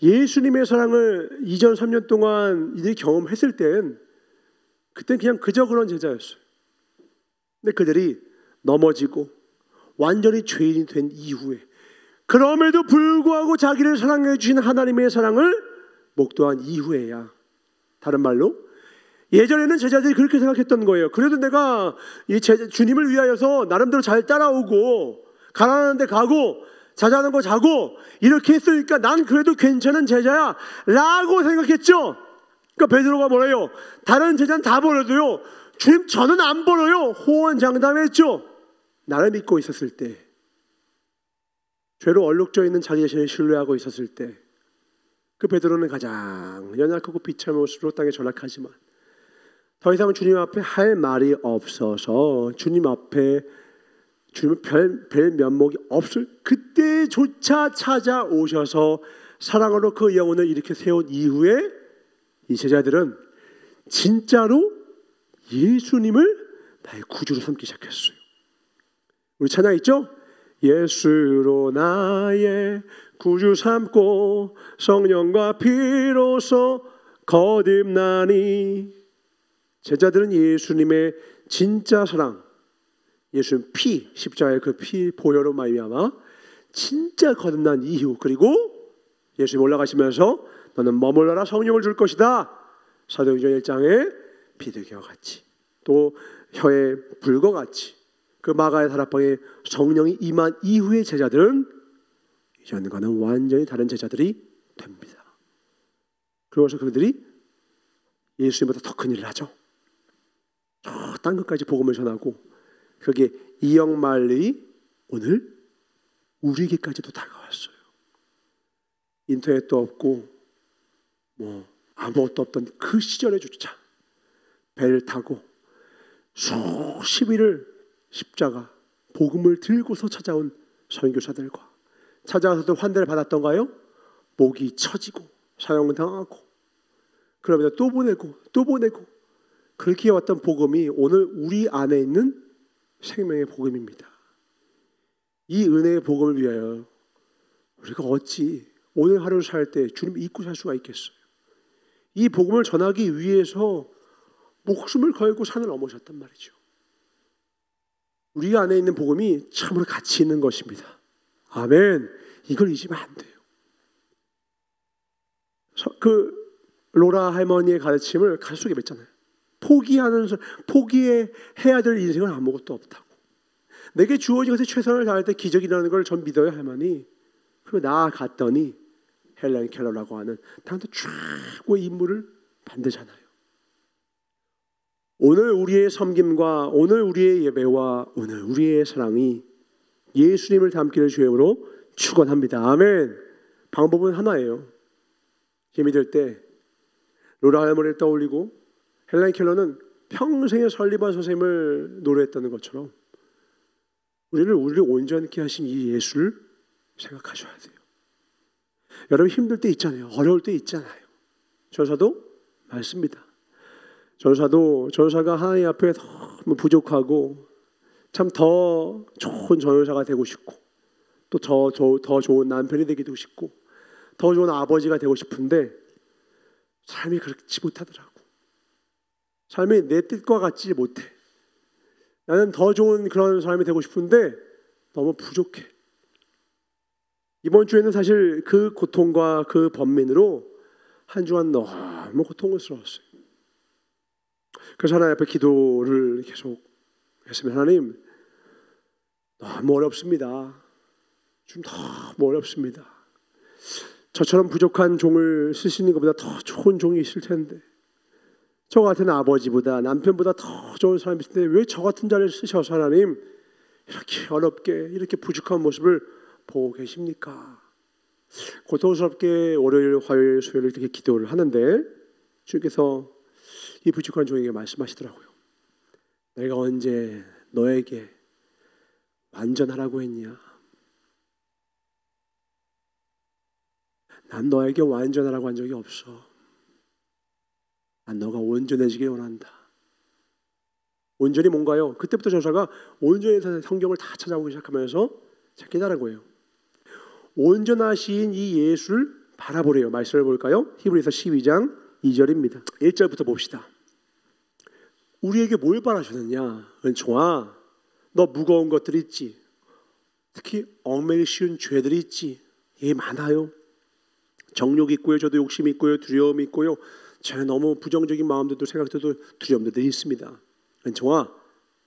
예수님의 사랑을 이전 3년 동안 이들이 경험했을 땐 그땐 그냥 그저 그런 제자였어요. 근데 그들이 넘어지고 완전히 죄인이 된 이후에 그럼에도 불구하고 자기를 사랑해 주신 하나님의 사랑을 목도한 이후에야, 다른 말로 예전에는 제자들이 그렇게 생각했던 거예요. 그래도 내가 주님을 위하여서 나름대로 잘 따라오고 가라는 데 가고 자자는 거 자고 이렇게 했으니까 난 그래도 괜찮은 제자야 라고 생각했죠. 그러니까 베드로가 뭐래요? 다른 제자는 다 버려도요, 주님 저는 안 버려요, 호언장담했죠. 나를 믿고 있었을 때, 죄로 얼룩져 있는 자기 자신을 신뢰하고 있었을 때, 그 베드로는 가장 연약하고 비참한 모습으로 땅에 전락하지만 더 이상 주님 앞에 할 말이 없어서 주님 앞에 주님은 별 면목이 없을 그때조차 찾아오셔서 사랑으로 그 영혼을 이렇게 세운 이후에 이 제자들은 진짜로 예수님을 나의 구주로 삼기 시작했어요. 우리 찬양 있죠? 예수로 나의 구주 삼고 성령과 피로써 거듭나니. 제자들은 예수님의 진짜 사랑, 예수님 피, 십자가의 그 피 보혈로 말미암아 진짜 거듭난 이후, 그리고 예수님 올라가시면서 너는 머물러라 성령을 줄 것이다, 사도행전 1장에 비둘기와 같이 또 혀의 불과 같이 그 마가의 다락방에 성령이 임한 이후의 제자들은 이전과는 완전히 다른 제자들이 됩니다. 그러면서 그들이 예수님보다 더 큰 일을 하죠. 저 땅 끝까지 복음을 전하고 그게 이역만리 오늘 우리에게까지도 다가왔어요. 인터넷도 없고 뭐 아무것도 없던 그 시절에조차 배를 타고 수십 일을 십자가 복음을 들고서 찾아온 선교사들과 찾아와서도 환대를 받았던가요? 목이 처지고 사형당하고 그러면서 또 보내고 또 보내고 그렇게 해왔던 복음이 오늘 우리 안에 있는 생명의 복음입니다. 이 은혜의 복음을 위하여 우리가 어찌 오늘 하루를 살 때 주님 잊고 살 수가 있겠어요? 이 복음을 전하기 위해서 목숨을 걸고 산을 넘으셨단 말이죠. 우리 안에 있는 복음이 참으로 가치 있는 것입니다. 아멘. 이걸 잊으면 안 돼요. 그 로라 할머니의 가르침을 가슴속에 맺잖아요. 포기해야 될 인생은 아무것도 없다고. 내게 주어진 것에 최선을 다할 때 기적이라는 걸 전 믿어요, 할머니. 그리고 나아갔더니 헬렌 켈러라고 하는 당대 최고의 인물을 만들잖아요. 오늘 우리의 섬김과 오늘 우리의 예배와 오늘 우리의 사랑이 예수님을 닮기를 주님으로 축원합니다. 아멘. 방법은 하나예요. 힘이 들 때 로라 할머니를 떠올리고 헬렌 켈러는 평생의 설리반 선생님을 노래했다는 것처럼 우리를 온전케 하신 이 예수를 생각하셔야 돼요. 여러분 힘들 때 있잖아요. 어려울 때 있잖아요. 전사도 많습니다. 전사가 하나님 앞에 너무 부족하고 참 더 좋은 전사가 되고 싶고 또 더 좋은 남편이 되기도 싶고 더 좋은 아버지가 되고 싶은데 삶이 그렇지 못하더라고. 삶이 내 뜻과 같지 못해. 나는 더 좋은 그런 사람이 되고 싶은데 너무 부족해. 이번 주에는 사실 그 고통과 그 번민으로 한 주간 너무 고통스러웠어요. 그래서 하나님 앞에 기도를 계속 했으면, 하나님 너무 어렵습니다. 좀 너무 어렵습니다. 저처럼 부족한 종을 쓰시는 것보다 더 좋은 종이 있을 텐데, 저 같은 아버지보다 남편보다 더 좋은 사람이 있을 텐데 왜 저 같은 자를 쓰셔서 하나님 이렇게 어렵게 이렇게 부족한 모습을 보고 계십니까? 고통스럽게 월요일, 화요일, 수요일 이렇게 기도를 하는데 주께서 이 부족한 종에게 말씀하시더라고요. 내가 언제 너에게 완전하라고 했냐? 난 너에게 완전하라고 한 적이 없어. 난 너가 온전해지길 원한다. 온전이 뭔가요? 그때부터 저자가 온전에 대한 성경을 다 찾아보기 시작하면서 깨달은 거예요. 온전하신 이 예수를 바라보래요. 말씀을 볼까요? 히브리서 12장 2절입니다. 1절부터 봅시다. 우리에게 뭘 바라셨느냐? 은총아, 너 무거운 것들이 있지. 특히 얽매기 쉬운 죄들이 있지. 이게 많아요. 정욕이 있고요, 저도 욕심이 있고요, 두려움이 있고요, 저는 너무 부정적인 마음들도 생각들도 두려움들도 있습니다. 은총아,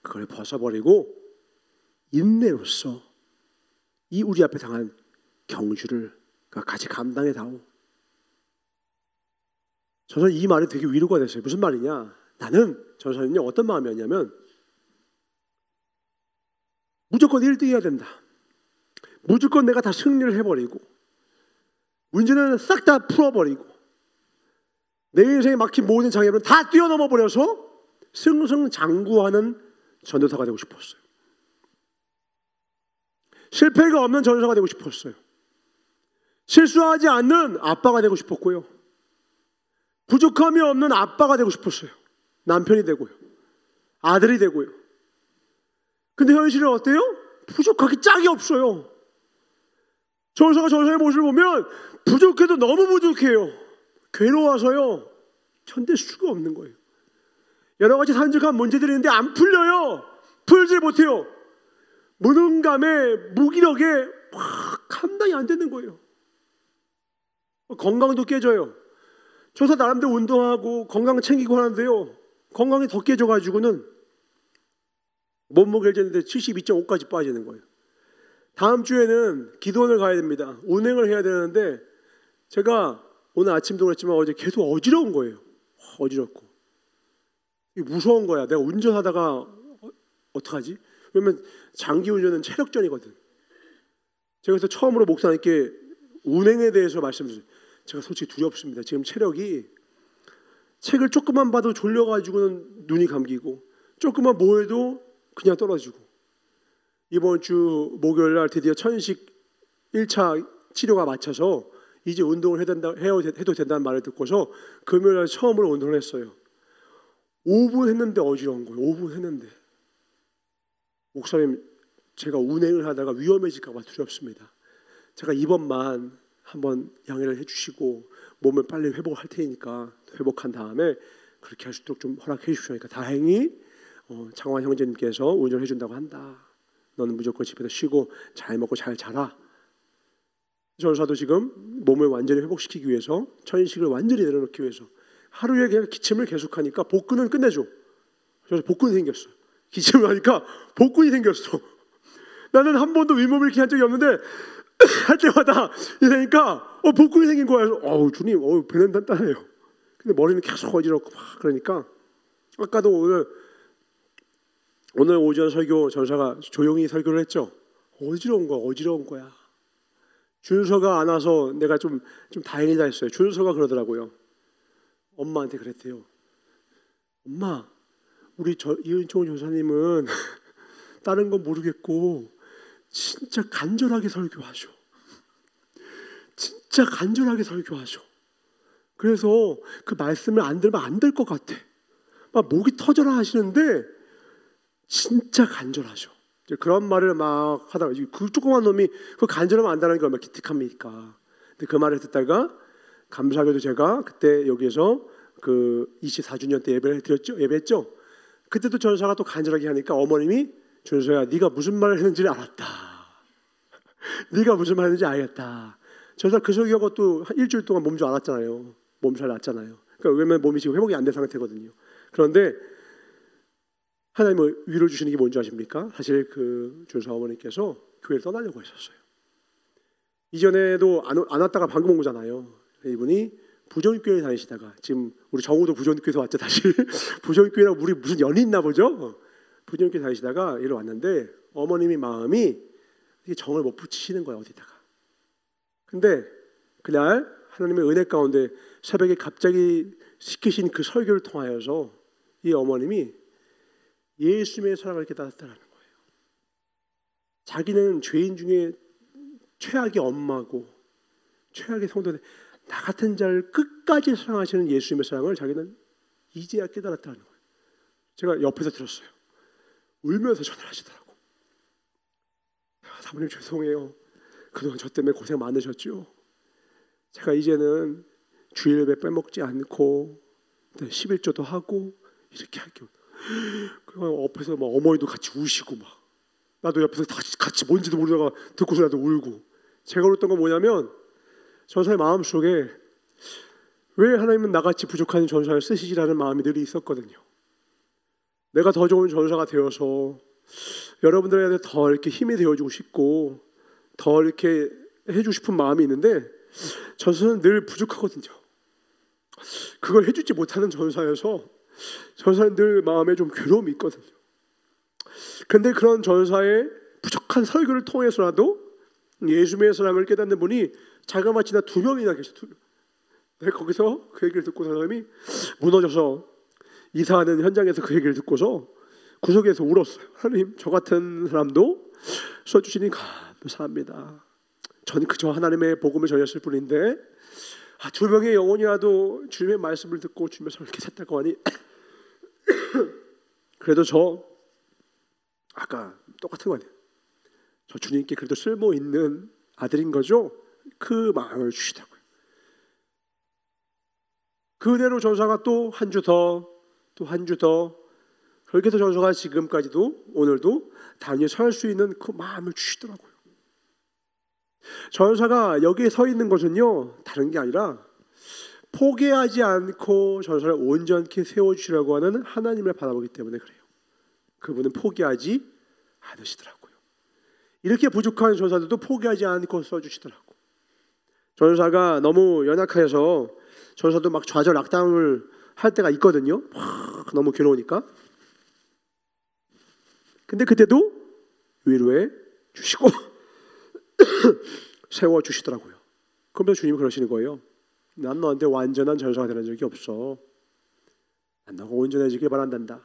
그걸 벗어버리고 인내로서 이 우리 앞에 당한 경주를 같이 감당해 다오. 저는 이 말이 되게 위로가 됐어요. 무슨 말이냐? 나는 저는요 어떤 마음이었냐면 무조건 1등 해야 된다. 무조건 내가 다 승리를 해버리고 문제는 싹 다 풀어버리고 내 인생에 막힌 모든 장애물은 다 뛰어넘어 버려서 승승장구하는 전도사가 되고 싶었어요. 실패가 없는 전도사가 되고 싶었어요. 실수하지 않는 아빠가 되고 싶었고요. 부족함이 없는 아빠가 되고 싶었어요. 남편이 되고요. 아들이 되고요. 근데 현실은 어때요? 부족하기 짝이 없어요. 전도사가 전도사의 모습을 보면 부족해도 너무 부족해요. 괴로워서요 견딜 수가 없는 거예요. 여러 가지 산적한 문제들이 있는데 안 풀려요. 풀지 못해요. 무능감에 무기력에 감당이 안 되는 거예요. 건강도 깨져요. 저도 나름대로 운동하고 건강 챙기고 하는데요, 건강이 더 깨져가지고는 몸무게를 재는데 72.5까지 빠지는 거예요. 다음 주에는 기도원을 가야 됩니다. 운행을 해야 되는데 제가 오늘 아침도 그랬지만 어제 계속 어지러운 거예요. 어지럽고 무서운 거야. 내가 운전하다가 어떡하지? 왜냐면 장기 운전은 체력전이거든. 제가 그래서 처음으로 목사님께 운행에 대해서 말씀드렸어요. 제가 솔직히 두렵습니다. 지금 체력이, 책을 조금만 봐도 졸려가지고는 눈이 감기고 조금만 뭐 해도 그냥 떨어지고, 이번 주 목요일 날 드디어 천식 1차 치료가 마쳐서 이제 운동을 해도 된다는 말을 듣고서 금요일 날 처음으로 운동을 했어요. 5분 했는데 어지러운 거예요. 5분 했는데. 목사님, 제가 운행을 하다가 위험해질까 봐 두렵습니다. 제가 이번만 한번 양해를 해주시고 몸을 빨리 회복할 테니까 회복한 다음에 그렇게 할 수 있도록 좀 허락해 주십시오. 그러니까 다행히 장환 형제님께서 운전해 준다고 한다. 너는 무조건 집에서 쉬고 잘 먹고 잘 자라. 전사도 지금 몸을 완전히 회복시키기 위해서, 천식을 완전히 내려놓기 위해서 하루에 그냥 기침을 계속하니까 복근은 끝내줘. 그래서 복근이 생겼어. 기침을 하니까 복근이 생겼어. 나는 한 번도 윗몸을 이렇게 한 적이 없는데 할 때마다 이러니까 복근이 생긴 거야. 주님, 배는 단단해요. 근데 머리는 계속 어지럽고 막 그러니까, 아까도 오늘 오전 설교 전사가 조용히 설교를 했죠. 어지러운 거야. 준서가 안 와서 내가 좀 다행이다 했어요. 준서가 그러더라고요. 엄마한테 그랬대요. 엄마, 우리 이은총 전사님은 다른 건 모르겠고 진짜 간절하게 설교하셔. 진짜 간절하게 설교하셔. 그래서 그 말씀을 안 들으면 안 될 것 같아. 막 목이 터져라 하시는데 진짜 간절하셔. 그런 말을 막 하다가 그 조그만 놈이 그 간절하면 안다는 게 얼마나 기특합니까. 근데 그 말을 듣다가 감사하게도 제가 그때 여기에서 그 24주년 때 예배했죠. 그때도 전사가 또 간절하게 하니까 어머님이, 준서야, 네가 무슨 말을 했는지를 알았다. 네가 무슨 말인지 알겠다. 전사 그 소리하고 또 일주일 동안 몸 좀 알았잖아요. 몸 잘 났잖아요. 그러니까 왜냐면 몸이 지금 회복이 안 된 상태거든요. 그런데 하나님은 위로 주시는 게 뭔지 아십니까? 사실 그 준서 어머니께서 교회를 떠나려고 하셨어요. 이전에도 안 왔다가 방금 온 거잖아요. 이분이 부정교회 다니시다가 지금 우리 정우도 부정교회에서 왔죠. 다시 부정교회랑 우리 무슨 연이 있나 보죠. 부정교회 다니시다가 이리 왔는데 어머님이 마음이 정을 못 붙이시는 거예요. 어디다가. 근데 그날 하나님의 은혜 가운데 새벽에 갑자기 시키신 그 설교를 통하여서 이 어머님이 예수님의 사랑을 깨달았다는 거예요. 자기는 죄인 중에 최악의 엄마고 최악의 성도인데 나 같은 자를 끝까지 사랑하시는 예수님의 사랑을 자기는 이제야 깨달았다는 거예요. 제가 옆에서 들었어요. 울면서 전화하시더라고. 사모님 죄송해요. 그동안 저 때문에 고생 많으셨죠. 제가 이제는 주일 예배 빼먹지 않고 11조도 하고 이렇게 할게요. 그리고 옆에서 막 어머니도 같이 우시고 막 나도 옆에서 같이 뭔지도 모르다가 듣고서 나도 울고. 제가 울었던 건 뭐냐면 전사의 마음속에 왜 하나님은 나같이 부족한 전사를 쓰시지라는 마음이 늘 있었거든요. 내가 더 좋은 전사가 되어서 여러분들에게 더 이렇게 힘이 되어주고 싶고 더 이렇게 해주고 싶은 마음이 있는데 전사는 늘 부족하거든요. 그걸 해주지 못하는 전사여서 전사는 늘 마음에 좀 괴로움이 있거든요. 근데 그런 전사의 부족한 설교를 통해서라도 예수님의 사랑을 깨닫는 분이 자그마치 나 2명이나 계셔. 2명. 내가 거기서 그 얘기를 듣고 사람이 무너져서 이사하는 현장에서 그 얘기를 듣고서 구석에서 울었어요. 하나님, 저 같은 사람도 써주시니 감사합니다. 전 그저 하나님의 복음을 전했을 뿐인데 2명의 영혼이라도 주님의 말씀을 듣고 주님의 사랑을 깨닫다고 하니 그래도 저 아까 똑같은 거 아니에요. 저 주님께 그래도 쓸모 있는 아들인 거죠. 그 마음을 주시더라고요. 그대로 전사가 또 한 주 더, 또 한 주 더, 그렇게 해서 전사가 지금까지도 오늘도 단위에 설 수 있는 그 마음을 주시더라고요. 전사가 여기에 서 있는 것은요 다른 게 아니라 포기하지 않고 전사를 온전히 세워주시려고 하는 하나님을 바라보기 때문에 그래요. 그분은 포기하지 않으시더라고요. 이렇게 부족한 전사들도 포기하지 않고 써주시더라고. 전사가 너무 연약해서 전사도 막 좌절악담을 할 때가 있거든요. 너무 괴로우니까. 근데 그때도 위로해 주시고 세워주시더라고요. 그러면서 주님이 그러시는 거예요. 난 너한테 완전한 전사가 되는 적이 없어. 난 너가 온전해지길 바란단다.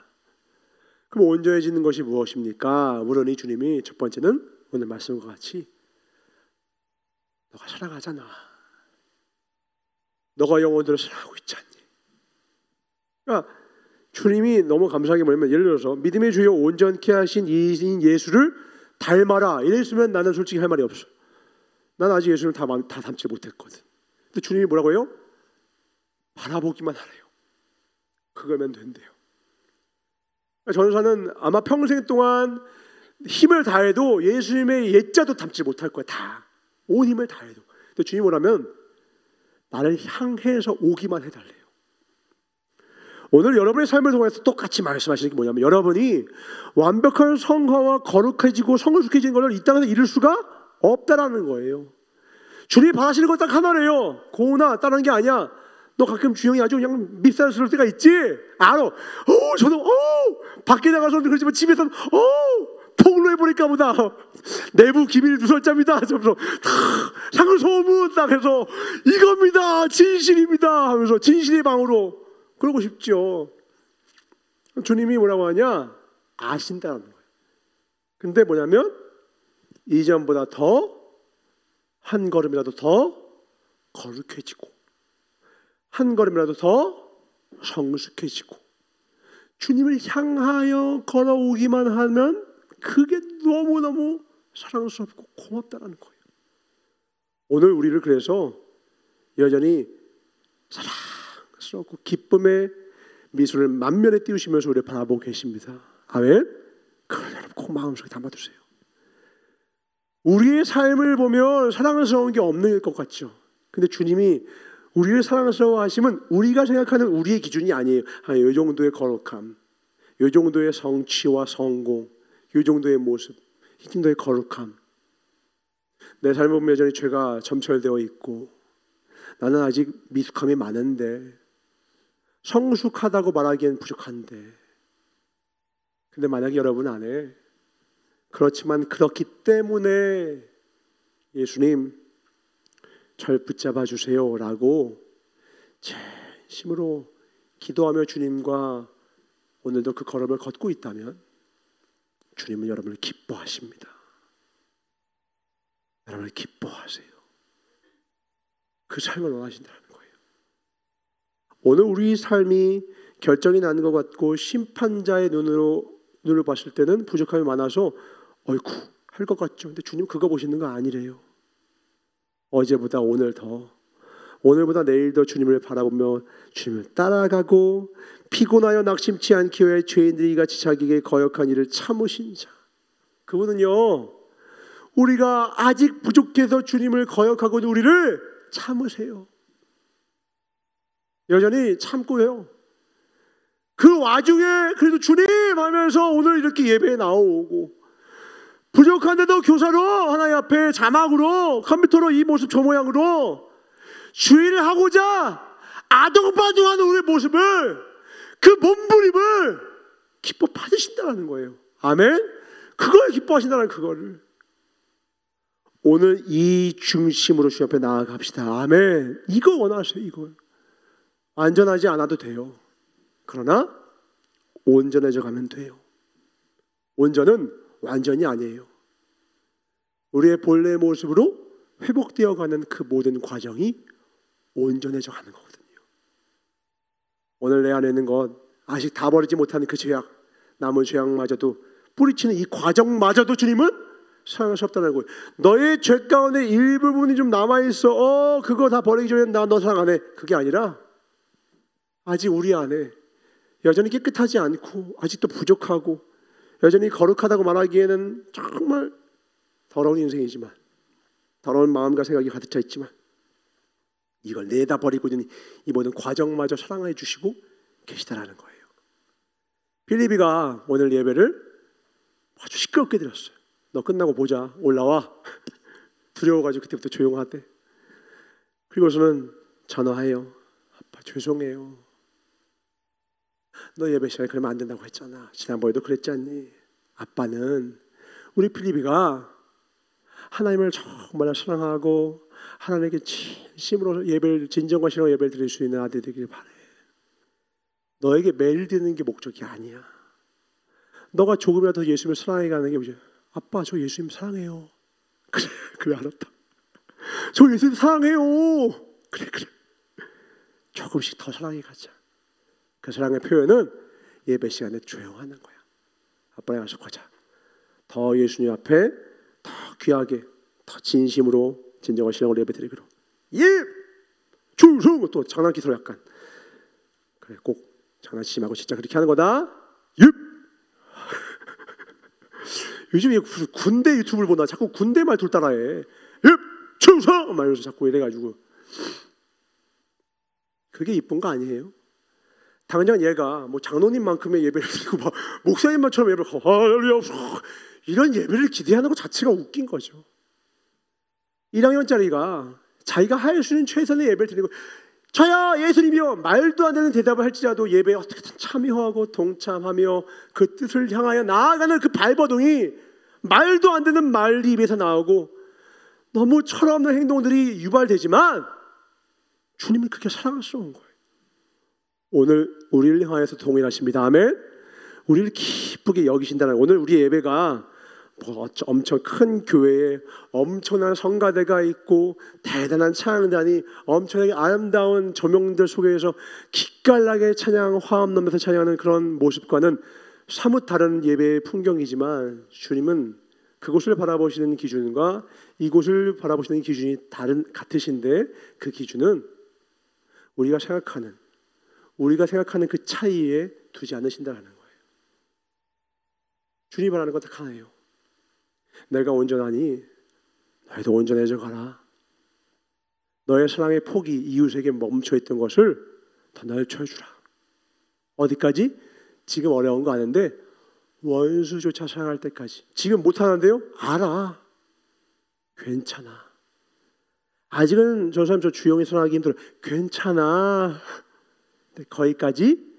그럼 온전해지는 것이 무엇입니까? 물으니 주님이 첫 번째는 오늘 말씀과 같이 너가 사랑하잖아. 너가 영혼들을 사랑하고 있지 않니? 그러니까 주님이 너무 감사한 게 뭐냐면 예를 들어서 믿음의 주여 온전케 하신 이인 예수를 닮아라 이랬으면 나는 솔직히 할 말이 없어. 난 아직 예수를 다 닮지 못했거든. 근데 주님이 뭐라고 해요? 바라보기만 하래요. 그거면 된대요. 전사는 아마 평생 동안 힘을 다해도 예수님의 예자도 닮지 못할 거야. 다 온 힘을 다해도. 근데 주님이 뭐라면 나를 향해서 오기만 해달래요. 오늘 여러분의 삶을 통해서 똑같이 말씀하시는 게 뭐냐면 여러분이 완벽한 성화와 거룩해지고 성숙해지는 것을 이 땅에서 이룰 수가 없다라는 거예요. 주님이 바라시는 건 딱 하나래요. 고은아, 다른 게 아니야. 너 가끔 주영이 아주 그냥 밉살스러울 때가 있지? 알아. 저도 밖에 나가서는 그렇지만 집에서는 폭로해버릴까 보다. 내부 기밀 누설자입니다. 하면서 상을 소문 딱 해서 이겁니다. 진실입니다. 하면서 진실의 방으로 그러고 싶죠. 주님이 뭐라고 하냐? 아신다는 거예요. 근데 뭐냐면 이전보다 더 한 걸음이라도 더 거룩해지고 한 걸음이라도 더 성숙해지고 주님을 향하여 걸어오기만 하면 그게 너무너무 사랑스럽고 고맙다는 거예요. 오늘 우리를 그래서 여전히 사랑스럽고 기쁨의 미소를 만면에 띄우시면서 우리를 바라보고 계십니다. 아멘. 그걸 여러분 꼭 마음속에 담아두세요. 우리의 삶을 보면 사랑스러운 게 없는 것 같죠. 근데 주님이 우리를 사랑스러워 하시면 우리가 생각하는 우리의 기준이 아니에요. 이 정도의 거룩함, 이 정도의 성취와 성공, 이 정도의 모습, 이 정도의 거룩함. 내 삶을 보면 여전히 죄가 점철되어 있고 나는 아직 미숙함이 많은데, 성숙하다고 말하기엔 부족한데, 근데 만약에 여러분 안에 그렇지만 그렇기 때문에 예수님 절 붙잡아 주세요 라고 진심으로 기도하며 주님과 오늘도 그 걸음을 걷고 있다면 주님은 여러분을 기뻐하십니다. 여러분을 기뻐하세요. 그 삶을 원하신다는 거예요. 오늘 우리 삶이 결정이 나는 것 같고 심판자의 눈으로 봤을 때는 부족함이 많아서 어이쿠 할 것 같죠. 근데 주님 그거 보시는 거 아니래요. 어제보다 오늘 더, 오늘보다 내일 더 주님을 바라보며 주님을 따라가고 피곤하여 낙심치 않기 위해 죄인들이 같이 자기에게 거역한 일을 참으신 자. 그분은요, 우리가 아직 부족해서 주님을 거역하고 있는 우리를 참으세요. 여전히 참고요. 그 와중에 그래도 주님 하면서 오늘 이렇게 예배에 나오고, 부족한데도 교사로 하나님 앞에 자막으로 컴퓨터로 이 모습 저 모양으로 주의를 하고자 아둥바둥하는 우리의 모습을, 그 몸부림을 기뻐 받으신다는 거예요. 아멘. 그걸 기뻐하신다는 그거를 오늘 이 중심으로 주님 앞에 나아갑시다. 아멘. 이거 원하세요. 이거 완전하지 않아도 돼요. 그러나 온전해져 가면 돼요. 온전은 완전이 아니에요. 우리의 본래의 모습으로 회복되어 가는 그 모든 과정이 온전해져 가는 거거든요. 오늘 내 안에 있는 것, 아직 다 버리지 못하는 그 죄악, 남은 죄악마저도 뿌리치는 이 과정마저도 주님은 사랑할 수 없다는 거예요. 너의 죄 가운데 일부분이 좀 남아있어. 그거 다 버리기 전에 나 너 사랑 안 해. 그게 아니라 아직 우리 안에 여전히 깨끗하지 않고 아직도 부족하고 여전히 거룩하다고 말하기에는 정말 더러운 인생이지만, 더러운 마음과 생각이 가득 차 있지만 이걸 내다 버리고 있는 이 모든 과정마저 사랑해 주시고 계시다라는 거예요. 필리비가 오늘 예배를 아주 시끄럽게 드렸어요. 너 끝나고 보자. 올라와. 두려워가지고 그때부터 조용하대. 그리고서는 전화해요. 아빠 죄송해요. 너 예배 시간에 그러면 안 된다고 했잖아. 지난번에도 그랬지 않니? 아빠는 우리 필리비가 하나님을 정말 사랑하고 하나님께 진심으로 예배를, 진정과 신앙 예배를 드릴 수 있는 아들이 되길 바래. 너에게 매일 드리는 게 목적이 아니야. 너가 조금이라도 예수님을 사랑해 가는 게 뭐지? 아빠 저 예수님 사랑해요. 그래 알았다. 저 예수님 사랑해요. 그래 조금씩 더 사랑해 가자. 그 사랑의 표현은 예배 시간에 조용하는 거야. 아빠랑 약속하자. 더 예수님 앞에 더 귀하게, 더 진심으로 진정한 신앙으로 예배 드리기로. 충성. 또 장난기술 약간. 그래 꼭 장난치지 말고 진짜 그렇게 하는 거다. 요즘에 군대 유튜브를 보나 자꾸 군대 말투를 따라해. 충성! 막 이러면서 자꾸 이래가지고. 그게 이쁜 거 아니에요? 당장 얘가 뭐 장로님만큼의 예배를 드리고 막 목사님만처럼 예배를 하고 할렐루야 이런 예배를 기대하는 것 자체가 웃긴 거죠. 1학년짜리가 자기가 할 수 있는 최선의 예배를 드리고, 저야 예수님이요 말도 안 되는 대답을 할지라도 예배에 어떻게든 참여하고 동참하며 그 뜻을 향하여 나아가는 그 발버둥이 말도 안 되는 말 입에서 나오고 너무 철없는 행동들이 유발되지만 주님은 그렇게 사랑스러운 거예요. 오늘 우리를 향하여서 동일하십니다. 아멘. 우리를 기쁘게 여기신다는, 오늘 우리 예배가 뭐 엄청 큰 교회에 엄청난 성가대가 있고 대단한 찬양단이 엄청나게 아름다운 조명들 속에서 기깔나게 찬양, 화음 넘면서 찬양하는 그런 모습과는 사뭇 다른 예배의 풍경이지만 주님은 그곳을 바라보시는 기준과 이곳을 바라보시는 기준이 같으신데 그 기준은 우리가 생각하는 그 차이에 두지 않으신다는 거예요. 주님이 바라는 건 딱 하나예요. 내가 온전하니 너희도 온전해져 가라. 너의 사랑의 폭이 이웃에게 멈춰있던 것을 더 넓혀주라. 어디까지? 지금 어려운 거 아는데 원수조차 사랑할 때까지. 지금 못하는데요? 알아. 괜찮아. 아직은 저 사람 저 주영이 사랑하기 힘들어. 괜찮아. 근데 거기까지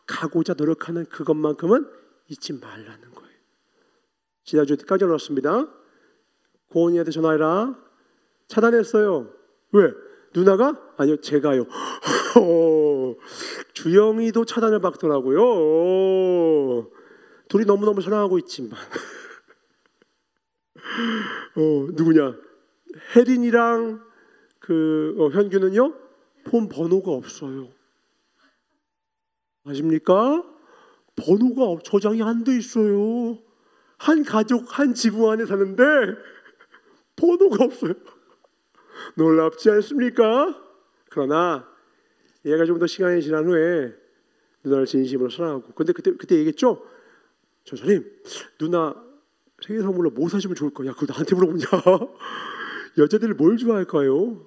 가고자 노력하는 그것만큼은 잊지 말라는 거예요. 지난주에 깜짝 놀랐습니다. 고은이한테 전화해라. 차단했어요. 왜? 누나가? 아니요, 제가요. 주영이도 차단을 받더라고요. 둘이 너무너무 사랑하고 있지만 누구냐? 혜린이랑 현규는요 폰 번호가 없어요. 아십니까? 번호가 저장이 안 돼 있어요. 한 가족 한 지붕 안에 사는데 번호가 없어요. 놀랍지 않습니까? 그러나 얘가 좀 더 시간이 지난 후에 누나를 진심으로 사랑하고, 근데 그때 얘기했죠. 전사님, 누나 생일 선물로 뭐 사주면 좋을까? 야, 그거 나한테 물어보냐? 여자들이 뭘 좋아할까요?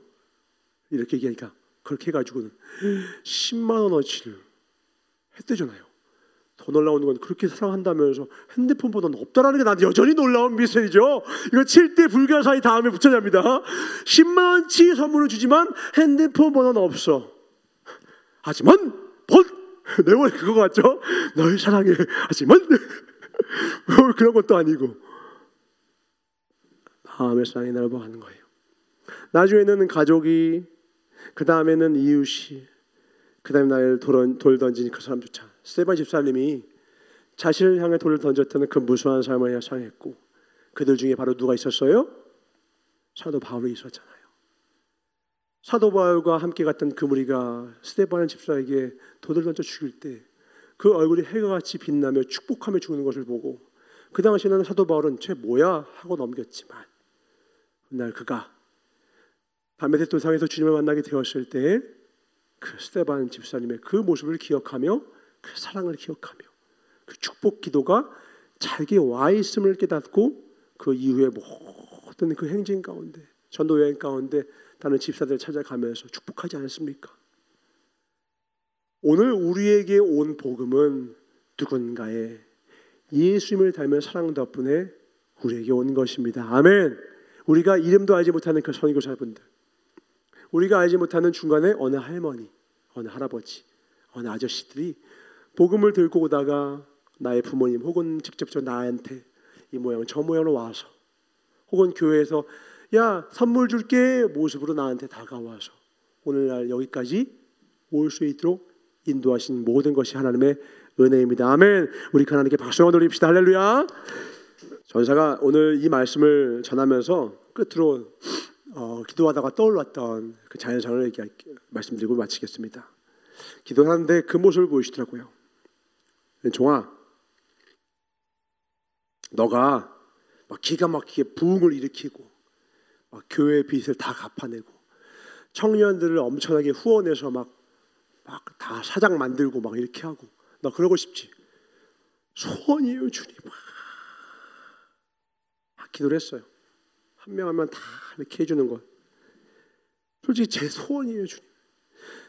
이렇게 얘기하니까 그렇게 해가지고는 10만 원어치를 했대잖아요. 더 놀라운 건 그렇게 사랑한다면서 핸드폰 번호는 없다라는 게 난 여전히 놀라운 미스터리죠. 이거 7대 불가사의 다음에 붙여야 합니다. 10만 원치 선물을 주지만 핸드폰 번호는 없어. 하지만 내 머리 그거 같죠? 널 사랑해. 하지만 그런 것도 아니고 마음의 사랑이 넓어가는 거예요. 나중에는 가족이, 그 다음에는 이웃이, 그 다음에 나를 돌 던진 그 사람조차. 스데반 집사님이 자신을 향해 돌을 던졌다는 그 무수한 삶을 사랑했고, 그들 중에 바로 누가 있었어요? 사도 바울이 있었잖아요. 사도 바울과 함께 갔던 그 무리가 스데반 집사에게 돌을 던져 죽일 때 그 얼굴이 해가 같이 빛나며 축복하며 죽는 것을 보고, 그 당시에는 사도 바울은 쟤 뭐야 하고 넘겼지만, 그날 그가 담메색 도상에서 주님을 만나게 되었을 때 그 스데반 집사님의 그 모습을 기억하며, 그 사랑을 기억하며, 그 축복 기도가 자기에게 와 있음을 깨닫고, 그 이후에 모든 그 행진 가운데, 전도 여행 가운데 다른 집사들 찾아가면서 축복하지 않습니까? 오늘 우리에게 온 복음은 누군가의 예수님을 닮은 사랑 덕분에 우리에게 온 것입니다. 아멘. 우리가 이름도 알지 못하는 그 선교사분들, 우리가 알지 못하는 중간에 어느 할머니, 어느 할아버지, 어느 아저씨들이 복음을 들고 오다가 나의 부모님 혹은 직접적으로 나한테 이 모양 저 모양으로 와서, 혹은 교회에서 야 선물 줄게 모습으로 나한테 다가와서 오늘날 여기까지 올 수 있도록 인도하신 모든 것이 하나님의 은혜입니다. 아멘. 우리 하나님께 박수 한번 돌립시다. 할렐루야. 전사가 오늘 이 말씀을 전하면서 끝으로 기도하다가 떠올랐던 그 자연상을 말씀드리고 마치겠습니다. 기도하는데 그 모습을 보이시더라고요. 종아, 너가 막 기가 막히게 부흥을 일으키고 막 교회 빚을 다 갚아내고 청년들을 엄청나게 후원해서 막 다 사장 만들고 막 이렇게 하고, 나 그러고 싶지. 소원이에요 주님. 막 기도를 했어요. 한 명 한 명 다 이렇게 해주는 것, 솔직히 제 소원이에요 주님.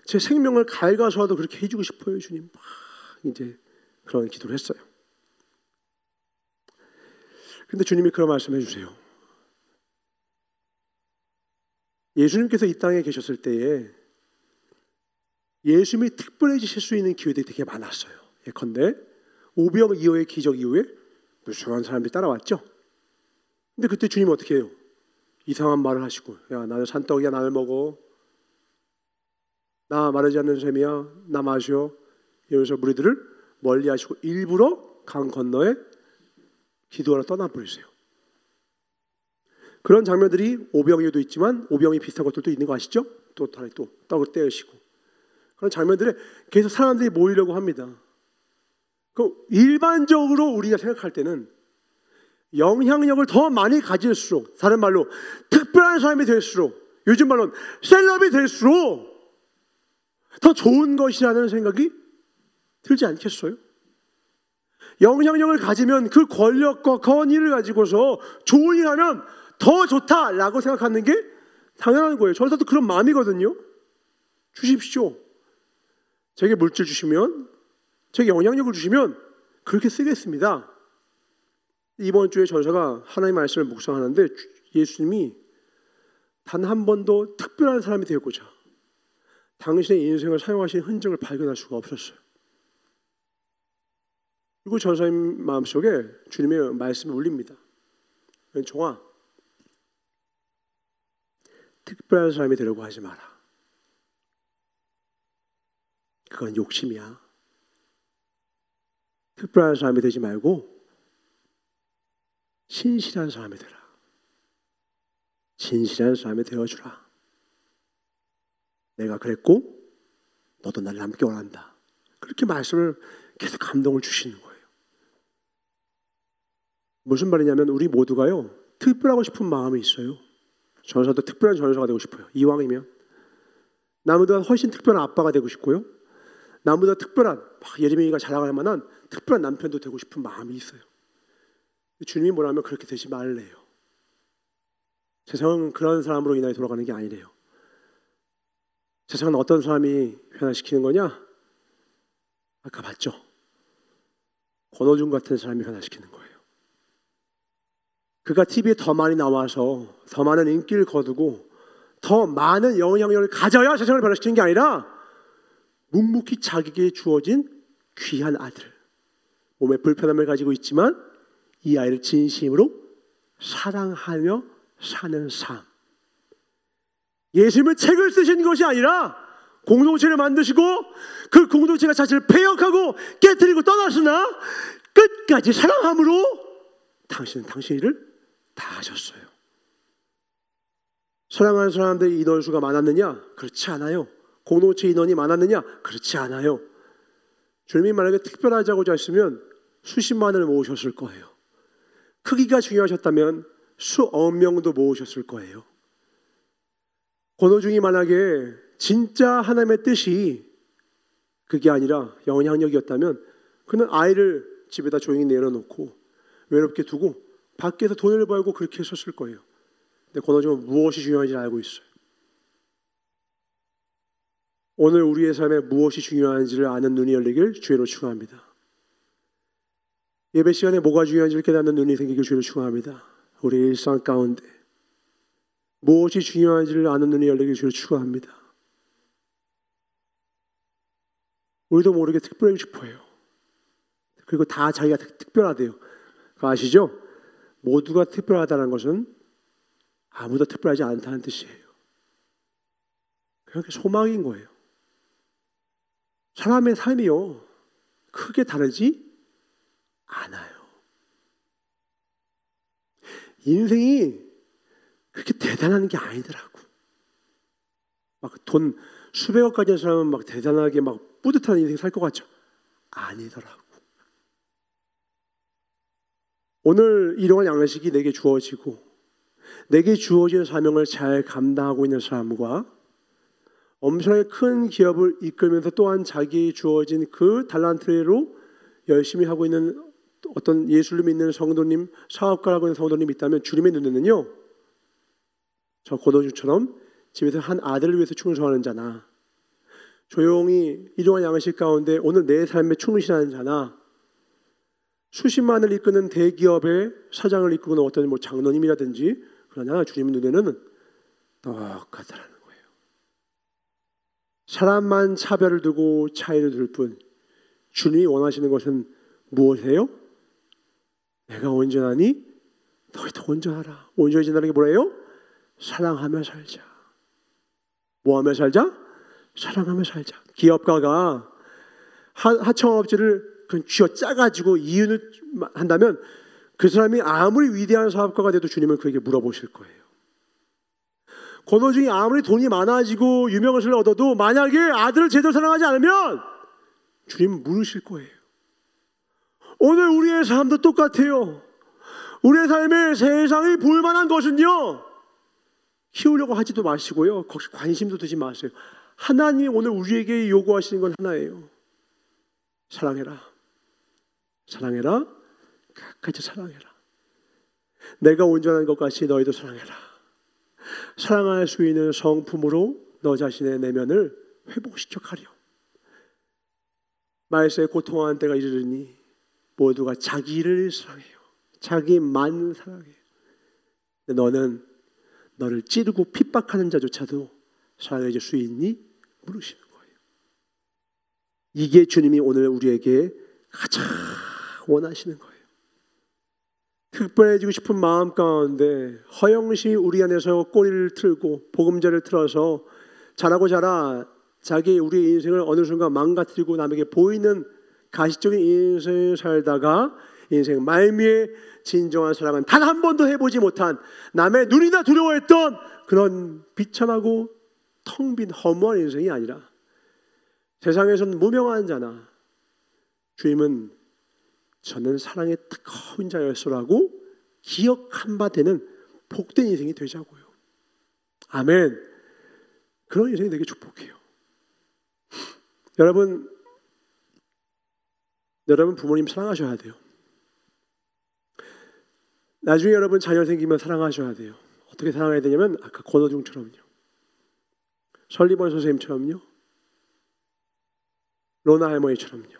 제 생명을 갈가서라도 그렇게 해주고 싶어요 주님. 막 이제 그런 기도를 했어요. 근데 주님이 그런 말씀해 주세요. 예수님께서 이 땅에 계셨을 때에 예수님이 특별해지실 수 있는 기회들이 되게 많았어요. 예컨대 오병이어의 기적 이후에 무수한 사람들이 따라왔죠. 근데 그때 주님은 어떻게 해요? 이상한 말을 하시고, 야 나는 산떡이야, 나를 먹어. 나 마르지 않는 샘이야, 나 마셔. 이러면서 무리들을 멀리하시고 일부러 강 건너에 기도하러 떠나버리세요. 그런 장면들이 오병이어도 있지만 오병이 비슷한 것들도 있는 거 아시죠? 또 떡을 떼으시고 그런 장면들에 계속 사람들이 모이려고 합니다. 그 일반적으로 우리가 생각할 때는 영향력을 더 많이 가질수록, 다른 말로 특별한 사람이 될수록, 요즘 말로는 셀럽이 될수록 더 좋은 것이라는 생각이 들지 않겠어요? 영향력을 가지면 그 권력과 권위를 가지고서 좋은 일 하면 더 좋다라고 생각하는 게 당연한 거예요. 전사도 그런 마음이거든요. 주십시오. 제게 물질 주시면, 제게 영향력을 주시면 그렇게 쓰겠습니다. 이번 주에 전사가 하나님의 말씀을 묵상하는데 예수님이 단 한 번도 특별한 사람이 되고자 당신의 인생을 사용하신 흔적을 발견할 수가 없었어요. 그리고 전사님 마음속에 주님의 말씀이 울립니다. 종아, 특별한 사람이 되려고 하지 마라. 그건 욕심이야. 특별한 사람이 되지 말고 신실한 사람이 되라. 진실한 사람이 되어주라. 내가 그랬고 너도 나를 함께 원한다. 그렇게 말씀을 계속 감동을 주시는 거예요. 무슨 말이냐면 우리 모두가요 특별하고 싶은 마음이 있어요. 전사도 특별한 전사가 되고 싶어요. 이왕이면 나보다 훨씬 특별한 아빠가 되고 싶고요. 나보다 특별한 예레미야가 자랑할 만한 특별한 남편도 되고 싶은 마음이 있어요. 주님이 뭐라면 그렇게 되지 말래요. 세상은 그런 사람으로 인하여 돌아가는 게 아니래요. 세상은 어떤 사람이 변화시키는 거냐? 아까 봤죠? 권오중 같은 사람이 변화시키는 거예요. 그가 TV에 더 많이 나와서 더 많은 인기를 거두고 더 많은 영향력을 가져야 세상을 변화시키는 게 아니라 묵묵히 자기에게 주어진 귀한 아들, 몸에 불편함을 가지고 있지만 이 아이를 진심으로 사랑하며 사는 삶. 예수님은 책을 쓰신 것이 아니라 공동체를 만드시고 그 공동체가 자신을 폐역하고 깨뜨리고 떠났으나 끝까지 사랑함으로 당신은 당신 일을 다 하셨어요. 사랑하는 사람들의 인원수가 많았느냐? 그렇지 않아요. 공동체 인원이 많았느냐? 그렇지 않아요. 주님이 만약에 특별하자고자 했으면 수십만을 모으셨을 거예요. 크기가 중요하셨다면 수억 명도 모으셨을 거예요. 권오중이 만약에 진짜 하나님의 뜻이 그게 아니라 영향력이었다면 그는 아이를 집에다 조용히 내려놓고 외롭게 두고 밖에서 돈을 벌고 그렇게 했었을 거예요. 근데 권오중은 무엇이 중요한지 알고 있어요. 오늘 우리의 삶에 무엇이 중요한지를 아는 눈이 열리길 주의로 축원합니다. 예배 시간에 뭐가 중요한지를 깨닫는 눈이 생기길 주의로 축원합니다. 우리 일상 가운데 무엇이 중요한지를 아는 눈이 열리길 주의로 축원합니다. 우리도 모르게 특별하고 싶어요. 그리고 다 자기가 특별하대요. 그거 아시죠? 모두가 특별하다는 것은 아무도 특별하지 않다는 뜻이에요. 그렇게 소망인 거예요. 사람의 삶이요 크게 다르지 않아요. 인생이 그렇게 대단한 게 아니더라고. 막 돈 수백억 가진 사람은 막 대단하게 막 뿌듯한 인생 살 것 같죠? 아니더라고. 오늘 일용할 양식이 내게 주어지고 내게 주어진 사명을 잘 감당하고 있는 사람과 엄청나게 큰 기업을 이끌면서 또한 자기에 주어진 그 달란트로 열심히 하고 있는 어떤 예수를 믿는 성도님, 사업가라고 하는 성도님이 있다면 주님의 눈에는요 저 권오중처럼 집에서 한 아들을 위해서 충성하는 자나 조용히 일용할 양식 가운데 오늘 내 삶에 충실하는 자나 수십만을 이끄는 대기업의 사장을 이끄는 어떤 뭐 장로님이라든지 그러나 주님 눈에는 똑같다라는 거예요. 사람만 차별을 두고 차이를 둘 뿐 주님이 원하시는 것은 무엇이에요? 내가 온전하니 너희도 온전하라. 온전해진다는 게 뭐래요? 사랑하며 살자. 뭐하며 살자? 사랑하며 살자. 기업가가 하청업체를 쥐어 짜가지고 이윤을 한다면 그 사람이 아무리 위대한 사업가가 돼도 주님은 그에게 물어보실 거예요. 권오중이 아무리 돈이 많아지고 유명세를 얻어도 만약에 아들을 제대로 사랑하지 않으면 주님은 물으실 거예요. 오늘 우리의 삶도 똑같아요. 우리의 삶에 세상이 볼만한 것은요 키우려고 하지도 마시고요 거기서 관심도 두지 마세요. 하나님이 오늘 우리에게 요구하시는 건 하나예요. 사랑해라. 사랑해라. 끝까지 사랑해라. 내가 온전한 것 같이 너희도 사랑해라. 사랑할 수 있는 성품으로 너 자신의 내면을 회복시켜 가려. 말세에 고통하는 때가 이르르니 모두가 자기를 사랑해요. 자기만 사랑해요. 근데 너는 너를 찌르고 핍박하는 자조차도 사랑해 줄 수 있니? 물으시는 거예요. 이게 주님이 오늘 우리에게 가장 원하시는 거예요. 특별해지고 싶은 마음 가운데 허영시 우리 안에서 꼬리를 틀고 보금자를 틀어서 잘하고 자라 자기 우리의 인생을 어느 순간 망가뜨리고 남에게 보이는 가시적인 인생을 살다가 인생 말미에 진정한 사랑은 단 한 번도 해보지 못한 남의 눈이나 두려워했던 그런 비참하고 텅 빈 허무한 인생이 아니라 세상에서는 무명한 자나 주님은 저는 사랑의 뜨거운 자였소라고 기억한 바 되는 복된 인생이 되자고요. 아멘. 그런 인생이 되게 축복해요. 여러분 부모님 사랑하셔야 돼요. 나중에 여러분 자녀 생기면 사랑하셔야 돼요. 어떻게 사랑해야 되냐면 아까 권호중처럼요, 설리번 선생님처럼요, 로나 할머니처럼요,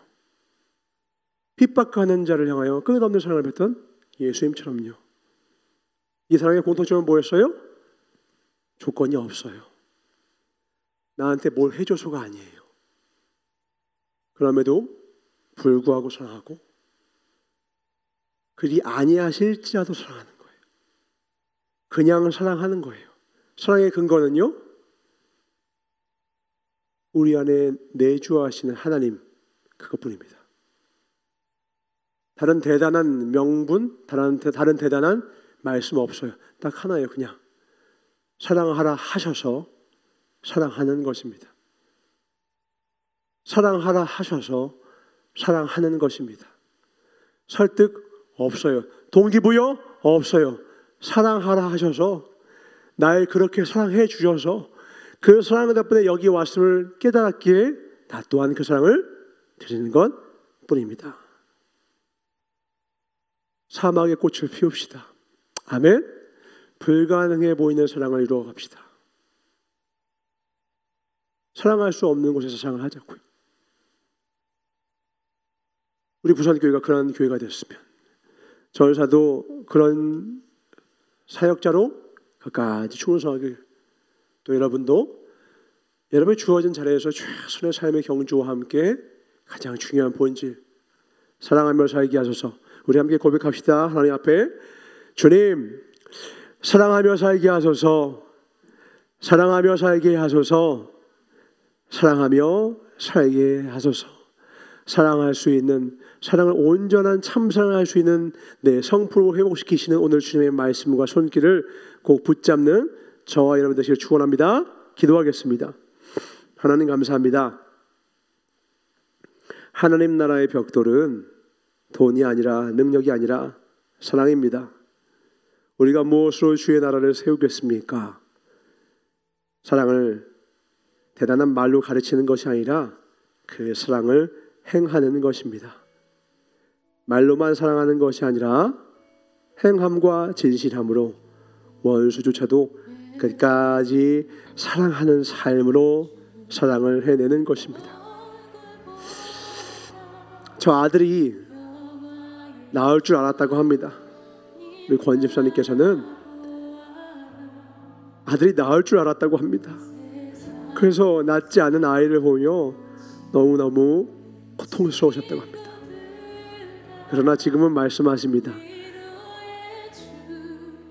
핍박하는 자를 향하여 끝없는 사랑을 뱉던 예수님처럼요. 이 사랑의 공통점은 뭐였어요? 조건이 없어요. 나한테 뭘 해줘서가 아니에요. 그럼에도 불구하고 사랑하고 그리 아니하실지라도 사랑하는 거예요. 그냥 사랑하는 거예요. 사랑의 근거는요, 우리 안에 내주하시는 하나님 그것뿐입니다. 다른 대단한 명분, 다른 대단한 말씀 없어요. 딱 하나예요. 그냥 사랑하라 하셔서 사랑하는 것입니다. 사랑하라 하셔서 사랑하는 것입니다. 설득 없어요. 동기부여 없어요. 사랑하라 하셔서 날 그렇게 사랑해 주셔서 그 사랑 덕분에 여기 왔음을 깨달았기에 나 또한 그 사랑을 드리는 것 뿐입니다. 사막의 꽃을 피웁시다. 아멘. 불가능해 보이는 사랑을 이루어 갑시다. 사랑할 수 없는 곳에서 사랑을 하자고요. 우리 부산교회가 그런 교회가 됐으면, 전사도 그런 사역자로 끝까지 충성하길, 또 여러분도 여러분의 주어진 자리에서 최선의 삶의 경주와 함께 가장 중요한 본질 사랑하며 살게 하소서. 우리 함께 고백합시다. 하나님 앞에, 주님 사랑하며 살게 하소서. 사랑하며 살게 하소서. 사랑하며 살게 하소서. 사랑할 수 있는, 사랑을 온전한 참사랑할 수 있는 내 성품을 회복시키시는 오늘 주님의 말씀과 손길을 꼭 붙잡는 저와 여러분 되시길 축원합니다. 기도하겠습니다. 하나님 감사합니다. 하나님 나라의 벽돌은 돈이 아니라, 능력이 아니라 사랑입니다. 우리가 무엇으로 주의 나라를 세우겠습니까? 사랑을 대단한 말로 가르치는 것이 아니라 그 사랑을 행하는 것입니다. 말로만 사랑하는 것이 아니라 행함과 진실함으로 원수조차도 끝까지 사랑하는 삶으로 사랑을 해내는 것입니다. 저 아들이 낳을 줄 알았다고 합니다. 우리 권 집사님께서는 아들이 낳을 줄 알았다고 합니다. 그래서 낳지 않은 아이를 보며 너무너무 고통스러우셨다고 합니다. 그러나 지금은 말씀하십니다.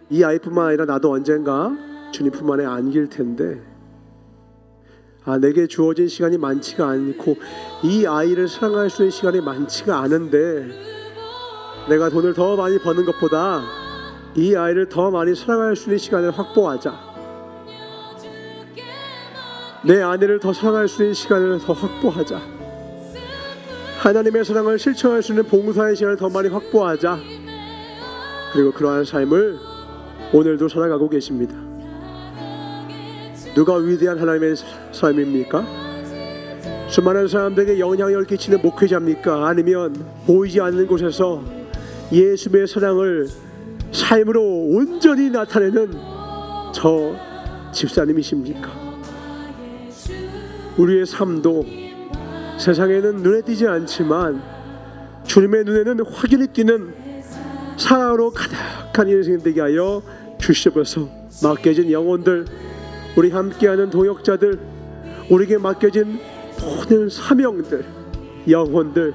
이 아이뿐만 아니라 나도 언젠가 주님 품 안에 안길 텐데, 내게 주어진 시간이 많지가 않고 이 아이를 사랑할 수 있는 시간이 많지가 않은데, 내가 돈을 더 많이 버는 것보다 이 아이를 더 많이 사랑할 수 있는 시간을 확보하자. 내 아내를 더 사랑할 수 있는 시간을 더 확보하자. 하나님의 사랑을 실천할 수 있는 봉사의 시간을 더 많이 확보하자. 그리고 그러한 삶을 오늘도 살아가고 계십니다. 누가 위대한 하나님의 삶입니까? 수많은 사람들에게 영향을 끼치는 목회자입니까? 아니면 보이지 않는 곳에서 예수의 사랑을 삶으로 온전히 나타내는 저 집사님이십니까? 우리의 삶도 세상에는 눈에 띄지 않지만 주님의 눈에는 확연히 띄는 사랑으로 가득한 인생 되게 하여 주시옵소서. 맡겨진 영혼들, 우리 함께하는 동역자들, 우리에게 맡겨진 모든 사명들, 영혼들,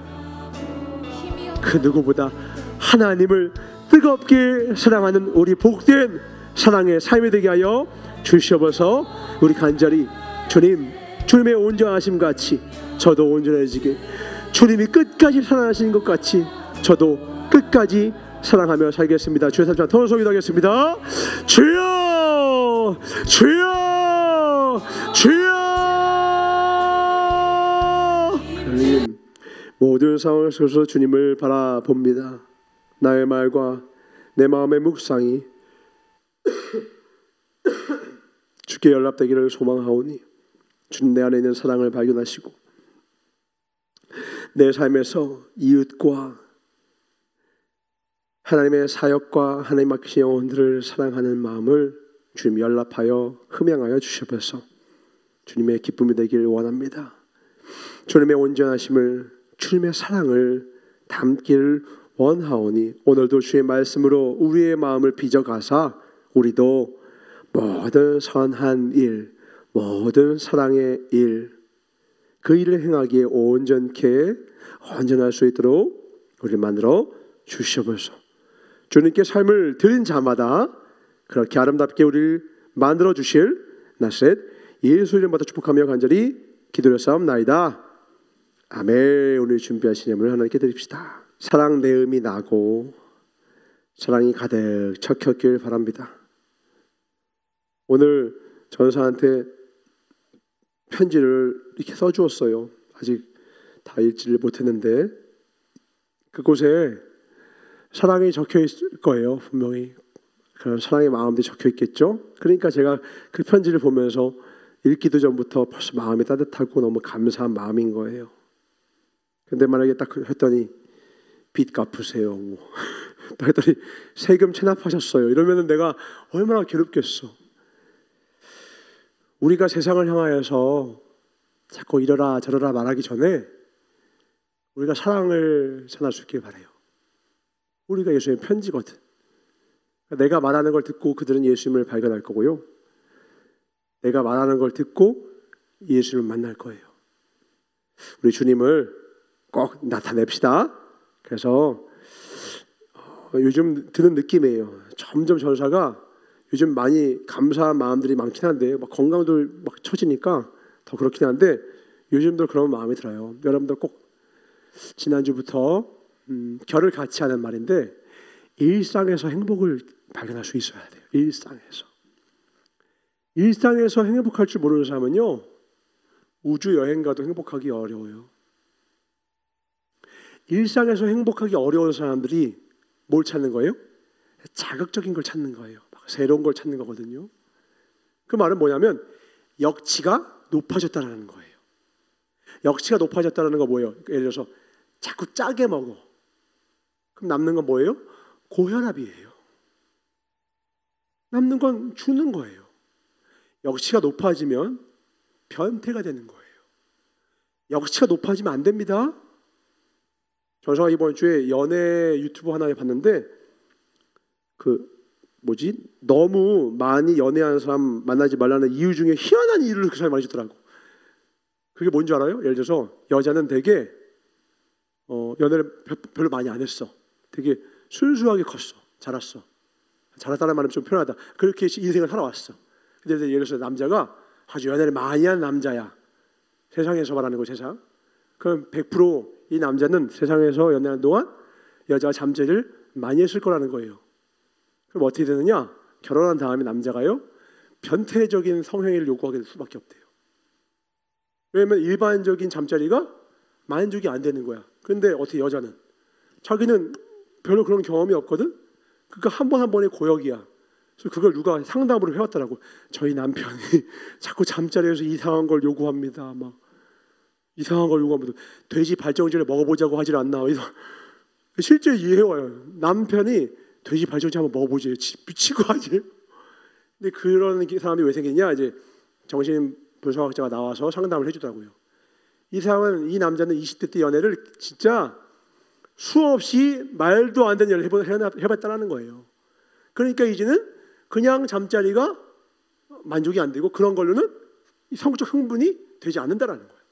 그 누구보다 하나님을 뜨겁게 사랑하는 우리 복된 사랑의 삶이 되게 하여 주시옵소서. 우리 간절히 주님의 온전하심 같이 저도 온전해지게, 주님이 끝까지 사랑하시는 것 같이 저도 끝까지 사랑하며 살겠습니다. 주의 삼창 더 소리하겠습니다. 주여, 주여, 주여. 하나님, 모든 상황 속에서 주님을 바라봅니다. 나의 말과 내 마음의 묵상이 주께 연락되기를 소망하오니 주님 내 안에 있는 사랑을 발견하시고 내 삶에서 이웃과 하나님의 사역과 하나님 맡기신 영혼들을 사랑하는 마음을 주님 연락하여 흠양하여 주시옵소서. 주님의 기쁨이 되길 원합니다. 주님의 온전하심을, 주님의 사랑을 담기를 원하오니 오늘도 주의 말씀으로 우리의 마음을 빚어가사 우리도 모든 선한 일, 모든 사랑의 일, 그 일을 행하기에 온전케 온전할 수 있도록 우리를 만들어 주시옵소서. 주님께 삶을 드린 자마다 그렇게 아름답게 우리를 만들어 주실 나셋 예수 이름으로 축복하며 간절히 기도드렸사옵나이다. 아멘. 오늘 준비하신 예물을 하나님께 드립시다. 사랑 내음이 나고 사랑이 가득 척혔길 바랍니다. 오늘 전사한테 편지를 이렇게 써주었어요. 아직 다 읽지를 못했는데 그곳에 사랑이 적혀 있을 거예요. 분명히 그런 사랑의 마음들이 적혀 있겠죠. 그러니까 제가 그 편지를 보면서 읽기도 전부터 벌써 마음이 따뜻하고 너무 감사한 마음인 거예요. 근데 만약에 딱 했더니 빚 갚으세요. 딱 했더니 세금 체납하셨어요. 이러면은 내가 얼마나 괴롭겠어. 우리가 세상을 향하여서 자꾸 이러라 저러라 말하기 전에 우리가 사랑을 전할 수 있길 바라요. 우리가 예수님의 편지거든. 내가 말하는 걸 듣고 그들은 예수님을 발견할 거고요. 내가 말하는 걸 듣고 예수님을 만날 거예요. 우리 주님을 꼭 나타냅시다. 그래서 요즘 드는 느낌이에요. 점점 전사가 요즘 많이 감사한 마음들이 많긴 한데 막 건강도 막 처지니까 더 그렇긴 한데 요즘도 그런 마음이 들어요. 여러분들 꼭 지난주부터 결을 같이 하는 말인데 일상에서 행복을 발견할 수 있어야 돼요. 일상에서 행복할 줄 모르는 사람은요 우주 여행 가도 행복하기 어려워요. 일상에서 행복하기 어려운 사람들이 뭘 찾는 거예요? 자극적인 걸 찾는 거예요. 새로운 걸 찾는 거거든요. 그 말은 뭐냐면 역치가 높아졌다는 거예요. 역치가 높아졌다는 거 뭐예요? 예를 들어서 자꾸 짜게 먹어. 그럼 남는 건 뭐예요? 고혈압이에요. 남는 건 죽는 거예요. 역치가 높아지면 변태가 되는 거예요. 역치가 높아지면 안 됩니다. 전사가 이번 주에 연애 유튜브 하나 봤는데 너무 많이 연애하는 사람 만나지 말라는 이유 중에 희한한 이유를 그 사람이 말해주더라고. 그게 뭔지 알아요? 예를 들어서 여자는 되게 연애를 별로 많이 안 했어. 되게 순수하게 컸어. 자랐다는 말은 좀 표현하다. 그렇게 인생을 살아왔어. 근데 예를 들어서 남자가 아주 연애를 많이 한 남자야. 세상에서 말하는 거 세상. 그럼 100% 이 남자는 세상에서 연애하는 동안 여자와 잠재를 많이 했을 거라는 거예요. 그럼 어떻게 되느냐? 결혼한 다음에 남자가요 변태적인 성행위를 요구하게 될 수밖에 없대요. 왜냐면 일반적인 잠자리가 만족이 안 되는 거야. 그런데 어떻게 여자는 자기는 별로 그런 경험이 없거든. 그러니까 한 번의 고역이야. 그래서 그걸 누가 상담으로 해왔더라고. 저희 남편이 자꾸 잠자리에서 이상한 걸 요구합니다. 막 이상한 걸 요구하면 돼지 발정제를 먹어보자고 하질 않나. 실제 이해해와요. 남편이 돼지 발전지 한번 먹어보지. 미친 거 아니에요? 근데 그런 사람이 왜 생겼냐? 이제 정신분석학자가 나와서 상담을 해주더라고요. 이 남자는 20대 때 연애를 진짜 수없이 말도 안 되는 연애를 해봤다는 거예요. 그러니까 이제는 그냥 잠자리가 만족이 안 되고 그런 걸로는 성적 흥분이 되지 않는다라는 거예요.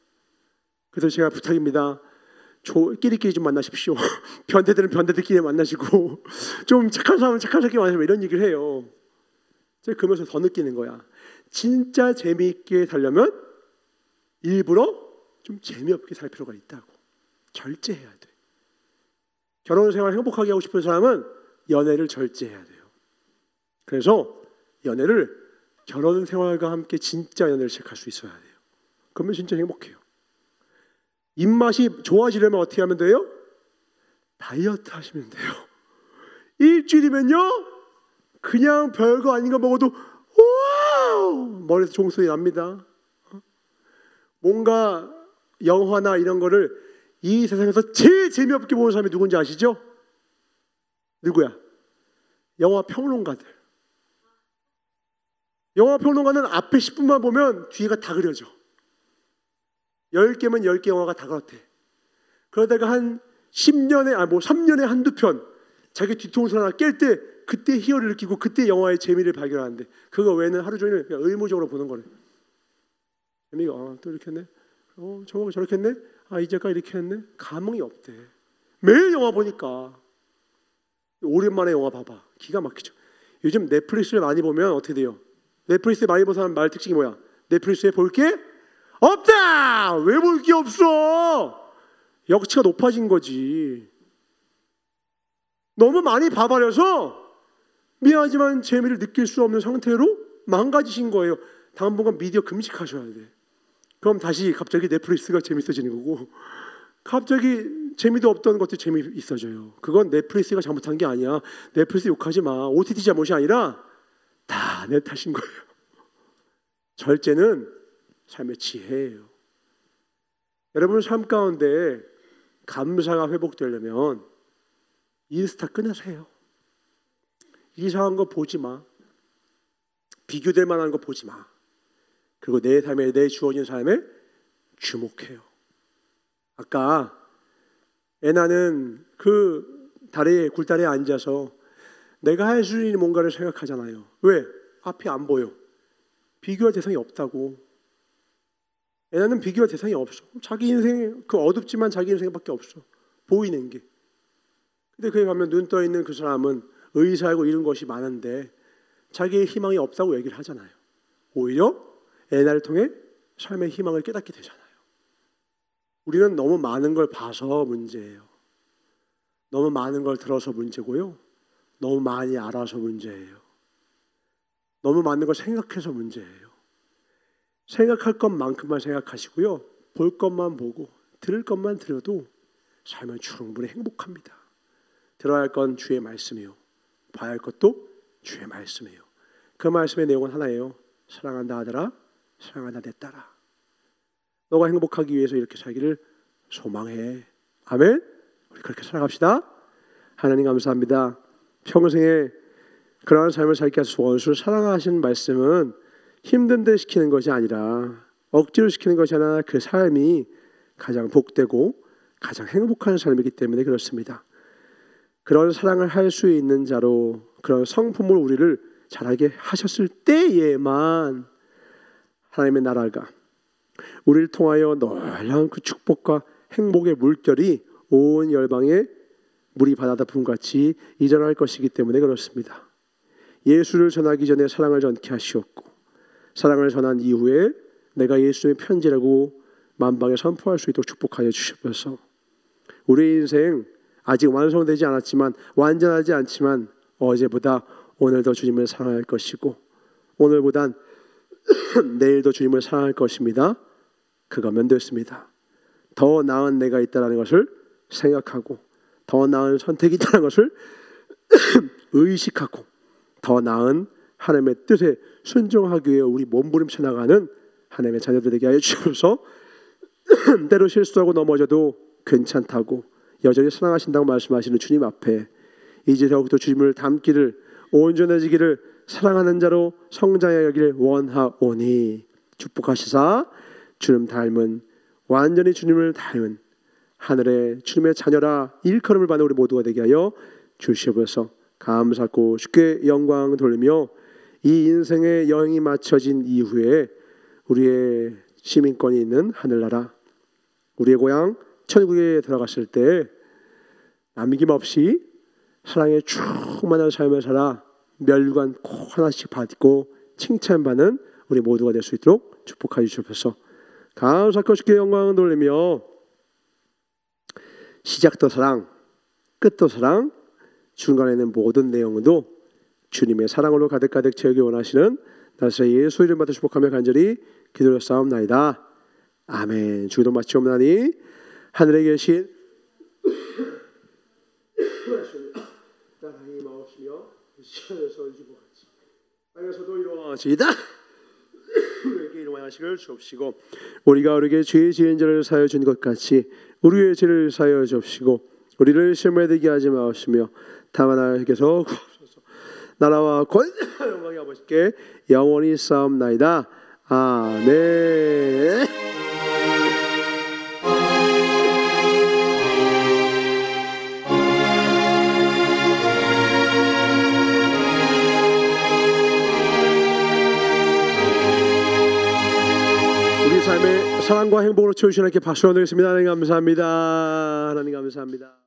그래서 제가 부탁입니다. 끼리끼리 좀 만나십시오. 변태들은 변태들끼리 만나시고 좀 착한 사람은 착한 사람끼리 만나시고 이런 얘기를 해요. 제가 그러면서 더 느끼는 거야. 진짜 재미있게 살려면 일부러 좀 재미없게 살 필요가 있다고. 절제해야 돼. 결혼생활 행복하게 하고 싶은 사람은 연애를 절제해야 돼요. 그래서 연애를 결혼생활과 함께 진짜 연애를 시작할 수 있어야 돼요. 그러면 진짜 행복해요. 입맛이 좋아지려면 어떻게 하면 돼요? 다이어트 하시면 돼요. 일주일이면요 그냥 별거 아닌 거 먹어도 와우 머리에서 종소리 납니다. 뭔가 영화나 이런 거를 이 세상에서 제일 재미없게 보는 사람이 누군지 아시죠? 누구야? 영화 평론가들. 영화 평론가는 앞에 10분만 보면 뒤가 다 그려져. 10개면 10개 영화가 다 그렇대. 그러다가 한 10년에 3년에 한두 편 자기 뒤통수 하나 깰 때 그때 희열을 느끼고 그때 영화의 재미를 발견하는데 그거 외에는 하루 종일 그냥 의무적으로 보는 거래. 재미가 또 이렇게 했네. 저거 저렇게 했네. 이제까지 이렇게 했네. 감흥이 없대. 매일 영화 보니까. 오랜만에 영화 봐봐. 기가 막히죠. 요즘 넷플릭스를 많이 보면 어떻게 돼요? 넷플릭스에 많이 본 사람 말 특징이 뭐야? 넷플릭스에 볼 게 없다! 왜 볼 게 없어? 역치가 높아진 거지. 너무 많이 봐버려서 미안하지만 재미를 느낄 수 없는 상태로 망가지신 거예요. 당분간 미디어 금식하셔야 돼. 그럼 다시 갑자기 넷플릭스가 재밌어지는 거고 갑자기 재미도 없던 것도 재미있어져요. 그건 넷플릭스가 잘못한 게 아니야. 넷플릭스 욕하지 마. OTT 잘못이 아니라 다 내 탓인 거예요. 절제는 삶의 지혜예요. 여러분 삶 가운데 감사가 회복되려면 인스타 끊으세요. 이상한 거 보지 마. 비교될 만한 거 보지 마. 그리고 내 삶에 내 주어진 삶에 주목해요. 아까 애나는 그 굴다리에 앉아서 내가 할 수 있는 뭔가를 생각하잖아요. 왜? 앞이 안 보여. 비교할 대상이 없다고. 애나는 비교할 대상이 없어. 자기 인생 그 어둡지만 자기 인생밖에 없어. 보이는 게. 근데 거기 가면 눈 떠 있는 그 사람은 의사하고 이런 것이 많은데 자기의 희망이 없다고 얘기를 하잖아요. 오히려 애나를 통해 삶의 희망을 깨닫게 되잖아요. 우리는 너무 많은 걸 봐서 문제예요. 너무 많은 걸 들어서 문제고요. 너무 많이 알아서 문제예요. 너무 많은 걸 생각해서 문제예요. 생각할 것만큼만 생각하시고요. 볼 것만 보고 들을 것만 들어도 삶은 충분히 행복합니다. 들어야 할 건 주의 말씀이요. 봐야 할 것도 주의 말씀이에요. 그 말씀의 내용은 하나예요. 사랑한다 아들아, 사랑한다 내 딸아. 너가 행복하기 위해서 이렇게 살기를 소망해. 아멘. 우리 그렇게 살아갑시다. 하나님 감사합니다. 평생에 그러한 삶을 살게 하셔서 원수를 사랑하시는 말씀은 힘든 데 시키는 것이 아니라 억지로 시키는 것이 아니라 그 삶이 가장 복되고 가장 행복한 삶이기 때문에 그렇습니다. 그런 사랑을 할 수 있는 자로 그런 성품을 우리를 자라게 하셨을 때에만 하나님의 나라가 우리를 통하여 놀라운 그 축복과 행복의 물결이 온 열방에 물이 바다다 부음같이 이전할 것이기 때문에 그렇습니다. 예수를 전하기 전에 사랑을 전케 하시었고 사랑을 전한 이후에 내가 예수의 편지라고 만방에 선포할 수 있도록 축복하여 주셔서 우리 인생 아직 완성되지 않았지만 완전하지 않지만 어제보다 오늘도 주님을 사랑할 것이고 오늘보단 내일도 주님을 사랑할 것입니다. 그거면 됐습니다. 더 나은 내가 있다는 것을 생각하고 더 나은 선택이 있다는 것을 의식하고 더 나은 하나님의 뜻에 순종하기 위해 우리 몸부림쳐 나가는 하나님의 자녀들 되게 하여 주셔서 때로 실수하고 넘어져도 괜찮다고 여전히 사랑하신다고 말씀하시는 주님 앞에 이제 더욱더 주님을 닮기를, 온전해지기를, 사랑하는 자로 성장하기를 원하오니 축복하시사 주님 닮은, 완전히 주님을 닮은 하늘의 주님의 자녀라 일컬음을 받는 우리 모두가 되게 하여 주시옵소서. 감사하고 주께 영광 돌리며 이 인생의 여행이 마쳐진 이후에 우리의 시민권이 있는 하늘나라, 우리의 고향 천국에 들어갔을 때 남김없이 사랑에 충만한 삶을 살아 멸관 꼭 하나씩 받고 칭찬받는 우리 모두가 될 수 있도록 축복하여 주시옵소서. 감사하고 주께 영광 돌리며 시작도 사랑, 끝도 사랑, 중간에 있는 모든 내용도 주님의 사랑으로 가득가득 채우기 원하시는 나사렛 예수 이름 받아 축복하며 간절히 기도하옵나이다. 아멘. 주기도 마치옵나니 하늘에 계신 하나님 마옵시며 시간에서 이주고 같이 땅에서도 이루어지이다. 우리에게 일용하시기를 주옵시고 우리가 우리에게 죄의 지은 자를 사하여 준 것 같이 우리의 죄를 사하여 주옵시고 우리를 시험에 들게 하지 마옵시며 다만 하나님께서 구하소서. 나라와 권세와 영광이 아버지께 영원히 싸움나이다. 아멘. 삶의 사랑과 행복으로 채우시는 하나님께 박수 드리겠습니다. 하나님 감사합니다. 하나님 감사합니다.